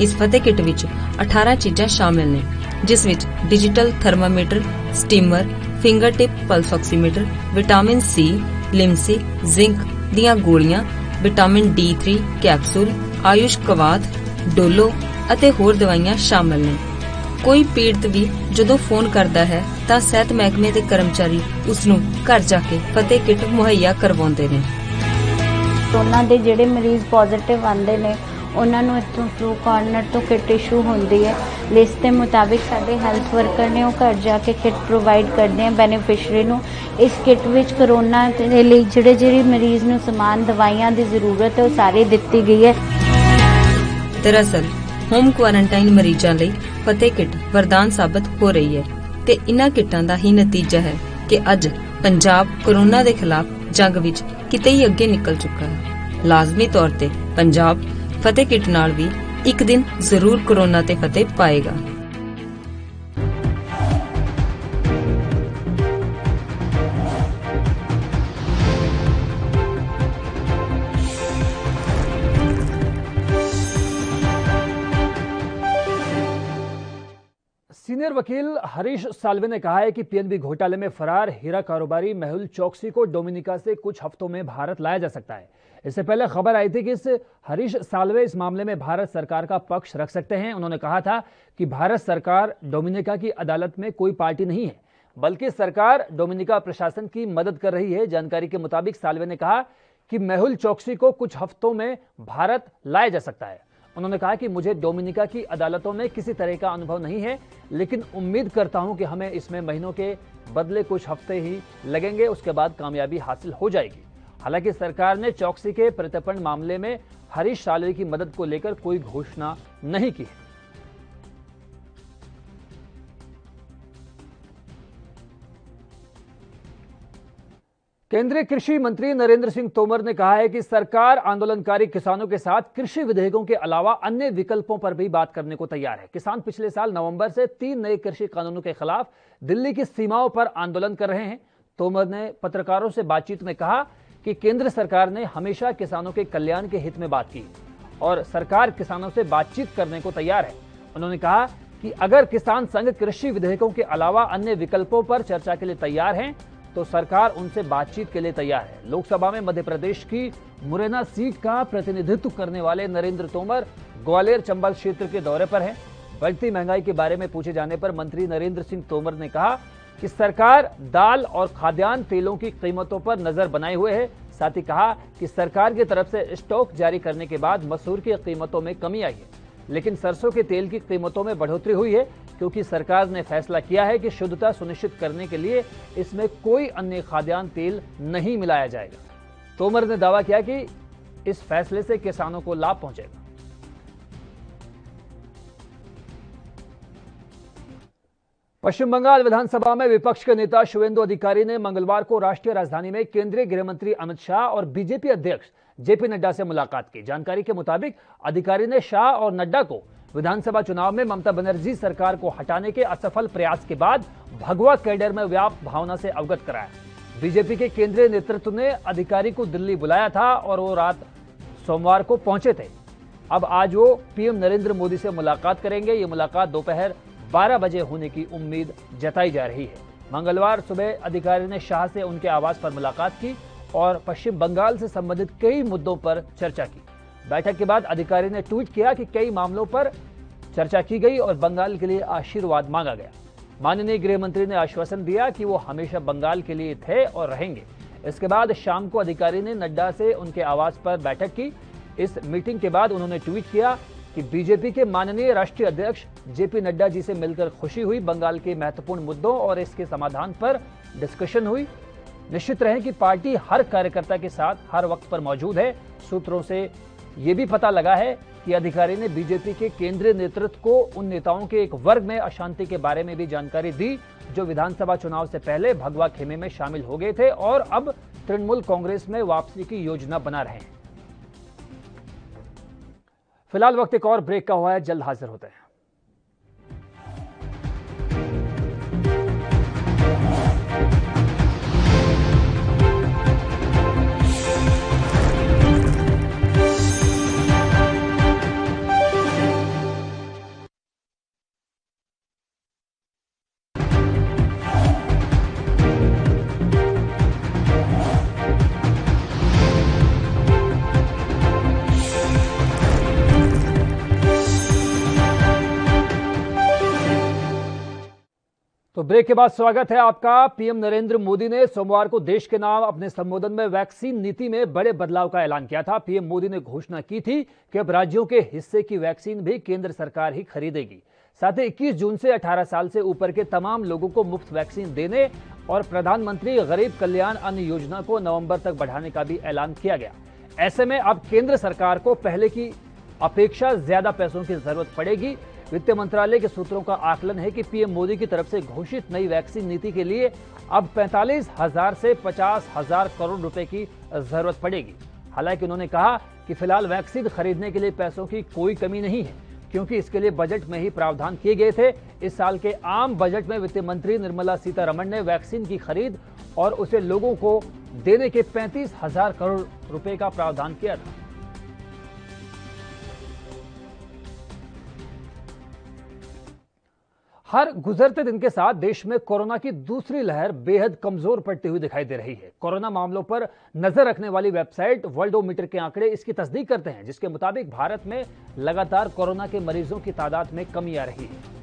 J: ਇਸ ਫਤਿਹ ਕਿੱਟ ਵਿੱਚ 18 ਚੀਜ਼ਾਂ ਸ਼ਾਮਿਲ ਨੇ, ਜਿਸ ਵਿੱਚ digital thermometer, steamer, finger tip pulse oximeter, vitamin C, Limcee, zinc ਦੀਆਂ ਗੋਲੀਆਂ, vitamin D3 capsule, Ayush Kwath, Dolo ਅਤੇ ਹੋਰ ਦਵਾਈਆਂ ਸ਼ਾਮਿਲ ਨੇ। ਕੋਈ ਪੀੜਤ ਵੀ ਜਦੋਂ ਫੋਨ ਕਰਦਾ ਹੈ ਤਾਂ ਸਿਹਤ ਮਹਿਕਮੇ ਦੇ ਕਰਮਚਾਰੀ ਉਸ ਨੂੰ ਘਰ ਜਾ ਕੇ ਫਤਿਹ ਕਿੱਟ ਮੁਹੱਈਆ ਕਰਵਾਉਂਦੇ ਨੇ।
L: ਉਹਨਾਂ ਦੇ ਜਿਹੜੇ ਮਰੀਜ਼ ਪੋਜ਼ਿਟਿਵ ਆਉਂਦੇ ਨੇ ਉਹਨਾਂ ਨੂੰ ਇੱਥੋਂ ਫਲੂ ਕਾਰਨਰ ਤੋਂ ਕਿੱਟ ਇਸ਼ੂ ਹੁੰਦੀ ਹੈ। ਲਿਸਟ ਦੇ ਮੁਤਾਬਿਕ ਸਾਡੇ ਹੈਲਥ ਵਰਕਰ ਨੇ ਉਹ ਘਰ ਜਾ ਕੇ ਕਿੱਟ ਪ੍ਰੋਵਾਈਡ ਕਰਦੇ ਆ ਬੈਨੀਫਿਸ਼ਰੀ ਨੂੰ। ਇਸ ਕਿੱਟ ਵਿੱਚ ਕੋਰੋਨਾ ਦੇ ਲਈ ਜਿਹੜੇ ਮਰੀਜ਼ ਨੂੰ ਸਮਾਨ ਦਵਾਈਆਂ ਦੀ ਜ਼ਰੂਰਤ ਹੈ ਉਹ ਸਾਰੀ ਦਿੱਤੀ ਗਈ ਹੈ।
J: ਦਰਅਸਲ ਹੋਮ ਕੁਆਰੰਟਾਈਨ ਮਰੀਜ਼ਾਂ ਲਈ ਫਤਿਹ ਕਿੱਟ ਵਰਦਾਨ ਸਾਬਤ ਹੋ ਰਹੀ ਹੈ ਤੇ ਇਨ੍ਹਾਂ ਕਿੱਟਾਂ ਦਾ ਹੀ ਨਤੀਜਾ ਹੈ ਕਿ ਅੱਜ ਪੰਜਾਬ ਕੋਰੋਨਾ ਦੇ ਖਿਲਾਫ ਜੰਗ ਵਿੱਚ ਕਿਤੇ ਹੀ ਅੱਗੇ ਨਿਕਲ ਚੁੱਕਾ ਹੈ। ਲਾਜ਼ਮੀ ਤੌਰ ਤੇ ਪੰਜਾਬ ਫਤਿਹ ਕਿੱਟ ਨਾਲ ਵੀ ਇੱਕ ਦਿਨ ਜ਼ਰੂਰ ਕੋਰੋਨਾ ਤੇ ਫਤਿਹ ਪਾਏਗਾ।
A: सीनियर वकील हरीश साल्वे ने कहा है कि पीएनबी घोटाले में फरार हीरा कारोबारी मेहुल चोकसी को डोमिनिका से कुछ हफ्तों में भारत लाया जा सकता है। इससे पहले खबर आई थी कि हरीश साल्वे इस मामले में भारत सरकार का पक्ष रख सकते हैं। उन्होंने कहा था कि भारत सरकार डोमिनिका की अदालत में कोई पार्टी नहीं है, बल्कि सरकार डोमिनिका प्रशासन की मदद कर रही है। जानकारी के मुताबिक साल्वे ने कहा कि मेहुल चोकसी को कुछ हफ्तों में भारत लाया जा सकता है। उन्होंने कहा कि मुझे डोमिनिका की अदालतों में किसी तरह का अनुभव नहीं है, लेकिन उम्मीद करता हूं कि हमें इसमें महीनों के बदले कुछ हफ्ते ही लगेंगे, उसके बाद कामयाबी हासिल हो जाएगी। हालांकि सरकार ने चौकसी के प्रत्यर्पण मामले में हरीश साल्वे की मदद को लेकर कोई घोषणा नहीं की है। केंद्रीय कृषि मंत्री नरेंद्र सिंह तोमर ने कहा है कि सरकार आंदोलनकारी किसानों के साथ कृषि विधेयकों के अलावा अन्य विकल्पों पर भी बात करने को तैयार है। किसान पिछले साल नवंबर से 3 नए कृषि कानूनों के खिलाफ दिल्ली की सीमाओं पर आंदोलन कर रहे हैं। तोमर ने पत्रकारों से बातचीत में कहा कि केंद्र सरकार ने हमेशा किसानों के कल्याण के हित में बात की और सरकार किसानों से बातचीत करने को तैयार है। उन्होंने कहा कि अगर किसान संघ कृषि विधेयकों के अलावा अन्य विकल्पों पर चर्चा के लिए तैयार हैं तो सरकार उनसे बातचीत के लिए तैयार है। लोकसभा में मध्य प्रदेश की मुरैना सीट का प्रतिनिधित्व करने वाले नरेंद्र तोमर ग्वालियर चंबल क्षेत्र के दौरे पर हैं। बढ़ती महंगाई के बारे में पूछे जाने पर मंत्री नरेंद्र सिंह तोमर ने कहा कि सरकार दाल और खाद्यान्न तेलों की कीमतों पर नजर बनाए हुए है। साथ ही कहा कि सरकार की तरफ से स्टॉक जारी करने के बाद मसूर की कीमतों में कमी आई है, लेकिन सरसों के तेल की कीमतों में बढ़ोतरी हुई है क्योंकि सरकार ने फैसला किया है कि शुद्धता सुनिश्चित करने के लिए इसमें कोई अन्य खाद्यान्न तेल नहीं मिलाया जाएगा। तोमर ने दावा किया कि इस फैसले से किसानों को लाभ पहुंचेगा। पश्चिम बंगाल विधानसभा में विपक्ष के नेता शुवेंदु अधिकारी ने मंगलवार को राष्ट्रीय राजधानी में केंद्रीय गृह मंत्री अमित शाह और बीजेपी अध्यक्ष जेपी नड्डा से मुलाकात की। जानकारी के मुताबिक अधिकारी ने शाह और नड्डा को विधानसभा चुनाव में ममता बनर्जी सरकार को हटाने के असफल प्रयास के बाद भगवा कैडर में व्याप्त भावना से अवगत कराया। बीजेपी के केंद्रीय नेतृत्व ने अधिकारी को दिल्ली बुलाया था और वो रात सोमवार को पहुंचे थे। अब आज वो पीएम नरेंद्र मोदी से मुलाकात करेंगे। ये मुलाकात दोपहर 12 बजे होने की उम्मीद जताई जा रही है। मंगलवार सुबह अधिकारी ने शाह से उनके आवास पर मुलाकात की और पश्चिम बंगाल से संबंधित कई मुद्दों पर चर्चा की। बैठक के बाद अधिकारी ने ट्वीट किया कि कई मामलों पर चर्चा की गई और बंगाल के लिए आशीर्वाद मांगा गया। माननीय गृह मंत्री ने आश्वासन दिया कि वो हमेशा बंगाल के लिए थे और रहेंगे। इसके बाद शाम को अधिकारी ने नड्डा से उनके आवास पर बैठक की। इस मीटिंग के बाद उन्होंने ट्वीट किया कि बीजेपी के माननीय राष्ट्रीय अध्यक्ष जेपी नड्डा जी से मिलकर खुशी हुई। बंगाल के महत्वपूर्ण मुद्दों और इसके समाधान पर डिस्कशन हुई। निश्चित रहे कि पार्टी हर कार्यकर्ता के साथ हर वक्त पर मौजूद है। सूत्रों से ये भी पता लगा है कि अधिकारी ने बीजेपी के केंद्रीय नेतृत्व को उन नेताओं के एक वर्ग में अशांति के बारे में भी जानकारी दी जो विधानसभा चुनाव से पहले भगवा खेमे में शामिल हो गए थे और अब तृणमूल कांग्रेस में वापसी की योजना बना रहे हैं। फिलहाल वक्त एक और ब्रेक का हुआ है, जल्द हाजिर होते हैं। तो ब्रेक के बाद स्वागत है आपका। पीएम नरेंद्र मोदी ने सोमवार को देश के नाम अपने संबोधन में वैक्सीन नीति में बड़े बदलाव का ऐलान किया था। पीएम मोदी ने घोषणा की थी कि अब राज्यों के हिस्से की वैक्सीन भी केंद्र सरकार ही खरीदेगी। साथ ही 21 जून से 18 साल से ऊपर के तमाम लोगों को मुफ्त वैक्सीन देने और प्रधानमंत्री गरीब कल्याण अन्न योजना को नवंबर तक बढ़ाने का भी ऐलान किया गया। ऐसे में अब केंद्र सरकार को पहले की अपेक्षा ज्यादा पैसों की जरूरत पड़ेगी। वित्त मंत्रालय के सूत्रों का आकलन है कि पीएम मोदी की तरफ से घोषित नई वैक्सीन नीति के लिए अब 45,000 से 50,000 करोड़ रुपए की जरूरत पड़ेगी। हालांकि उन्होंने कहा कि फिलहाल वैक्सीन खरीदने के लिए पैसों की कोई कमी नहीं है क्योंकि इसके लिए बजट में ही प्रावधान किए गए थे। इस साल के आम बजट में वित्त मंत्री निर्मला सीतारमण ने वैक्सीन की खरीद और उसे लोगों को देने के 35,000 करोड़ रुपए का प्रावधान किया था। हर गुजरते दिन के साथ देश में कोरोना की दूसरी लहर बेहद कमजोर पड़ती हुई दिखाई दे रही है। कोरोना मामलों पर नजर रखने वाली वेबसाइट वर्ल्डोमीटर के आंकड़े इसकी तस्दीक करते हैं, जिसके मुताबिक भारत में लगातार कोरोना के मरीजों की तादाद में कमी आ रही है।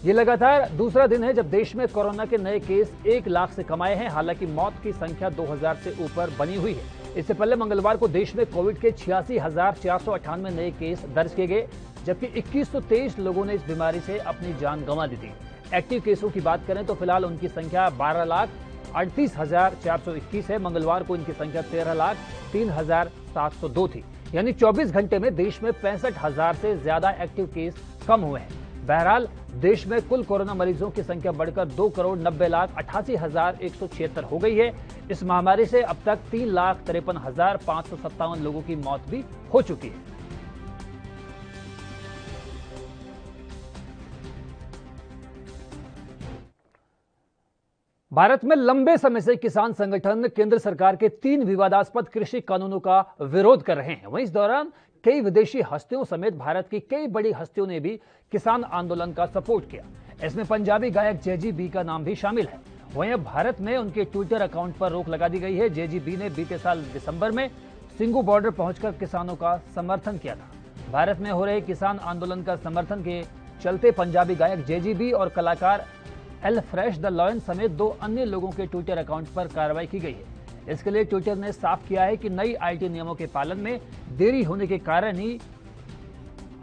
A: ये लगातार दूसरा दिन है जब देश में कोरोना के नए केस 1 लाख से कम आए हैं। हालांकि मौत की संख्या 2000 से ऊपर बनी हुई है। इससे पहले मंगलवार को देश में कोविड के 86,498 नए केस दर्ज किए गए, जबकि 2123 लोगों ने इस बीमारी से अपनी जान गंवा दी थी। एक्टिव केसों की बात करें तो फिलहाल उनकी संख्या 12,38,421 है। मंगलवार को इनकी संख्या 13,03,702 थी, यानी 24 घंटे में देश में 65,000 से ज्यादा एक्टिव केस कम हुए हैं। बहरहाल देश में कुल कोरोना मरीजों की संख्या बढ़कर 2,90,88,176 हो गई है। इस महामारी से अब तक 3,53,557 लोगों की मौत भी हो चुकी है। भारत में लंबे समय से किसान संगठन केंद्र सरकार के 3 विवादास्पद कृषि कानूनों का विरोध कर रहे हैं। वहीं इस दौरान कई विदेशी हस्तियों समेत भारत की कई बड़ी हस्तियों ने भी किसान आंदोलन का सपोर्ट किया। इसमें पंजाबी गायक जेजीबी का नाम भी शामिल है। वहीं अब भारत में उनके ट्विटर अकाउंट पर रोक लगा दी गई है। जेजीबी ने बीते साल दिसंबर में सिंगू बॉर्डर पहुंचकर किसानों का समर्थन किया था। भारत में हो रहे किसान आंदोलन का समर्थन के चलते पंजाबी गायक जेजीबी और कलाकार एलफ्रेश द लॉयन समेत 2 अन्य लोगों के ट्विटर अकाउंट पर कार्रवाई की गई है। इसके लिए ट्विटर ने साफ किया है कि नई आईटी नियमों के पालन में देरी होने के कारण ही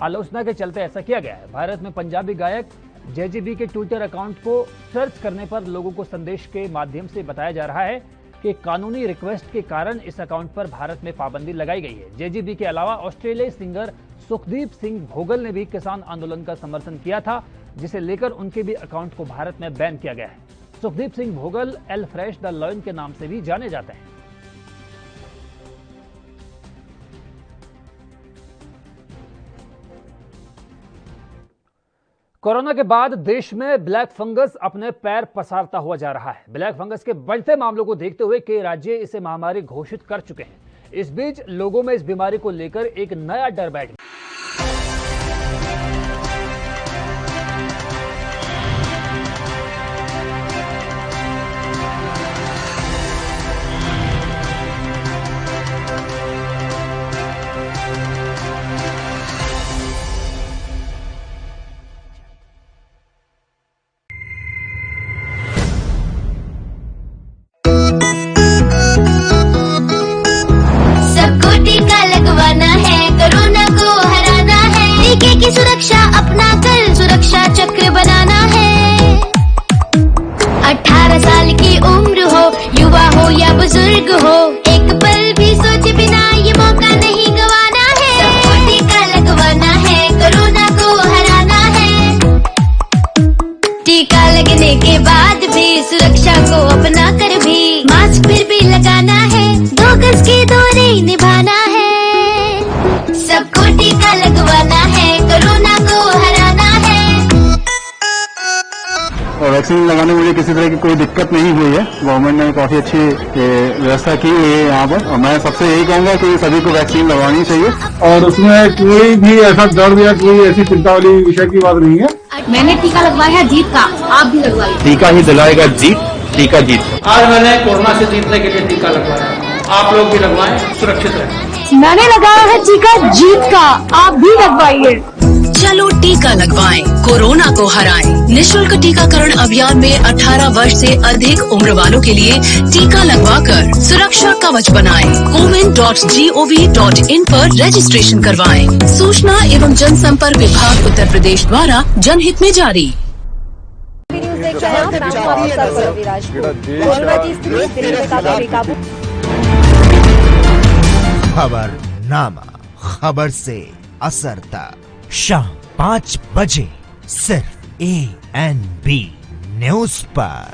A: आलोचना के चलते ऐसा किया गया है। भारत में पंजाबी गायक जेजीबी के ट्विटर अकाउंट को सर्च करने पर लोगों को संदेश के माध्यम से बताया जा रहा है कि कानूनी रिक्वेस्ट के कारण इस अकाउंट पर भारत में पाबंदी लगाई गई है। जेजीबी के अलावा ऑस्ट्रेलियाई सिंगर सुखदीप सिंह भोगल ने भी किसान आंदोलन का समर्थन किया था, जिसे लेकर उनके भी अकाउंट को भारत में बैन किया गया है। सुखदीप सिंह भोगल एलफ्रेश द लॉयन के नाम से भी जाने जाते हैं। कोरोना के बाद देश में ब्लैक फंगस अपने पैर पसारता हुआ जा रहा है। ब्लैक फंगस के बढ़ते मामलों को देखते हुए कई राज्य इसे महामारी घोषित कर चुके हैं। इस बीच लोगों में इस बीमारी को लेकर एक नया डर बैठ गया।
M: सुरक्षा अपना कर सुरक्षा चक्र बनाना है। 18 साल की उम्र हो, युवा हो या बुजुर्ग हो, एक पल भी सोचे बिना ये मौका नहीं गंवाना है। सबको टीका लगवाना है, कोरोना को हराना है। टीका लगने के बाद भी सुरक्षा को अपना कर भी मास्क फिर भी लगाना है, 2 गज की दूरी निभाना है। सबको टीका लगवाना है, कोरोना को हराना है।
N: और वैक्सीन लगाने में मुझे किसी तरह की कोई दिक्कत नहीं हुई है। गवर्नमेंट ने काफी अच्छी व्यवस्था की हुई है यहाँ पर, और मैं सबसे यही कहूंगा कि सभी को वैक्सीन लगवानी चाहिए। और उसमें कोई भी ऐसा दर्द या कोई ऐसी चिंता वाली विषय की बात नहीं है।
O: मैंने टीका लगवाया है जीत का, आप भी लगवाइए।
E: टीका ही दिलाएगा जीत, टीका जीत।
G: आज मैंने कोरोना से जीतने के लिए टीका लगवाया, आप लोग भी लगवाएं, सुरक्षित रहें।
O: मैंने लगाया है टीका जीत का, आप भी लगवाइए।
P: चलो टीका लगवाएं, कोरोना को हराएं। निःशुल्क टीकाकरण अभियान में 18 वर्ष से अधिक उम्र वालों के लिए टीका लगवाकर सुरक्षा कवच बनाएं। comin.gov.in पर रजिस्ट्रेशन करवाएं। सूचना एवं जनसंपर्क विभाग उत्तर प्रदेश द्वारा जनहित में जारी।
Q: खबरनामा, खबर से असर तक, शाम 5 बजे सिर्फ ANB न्यूज पर।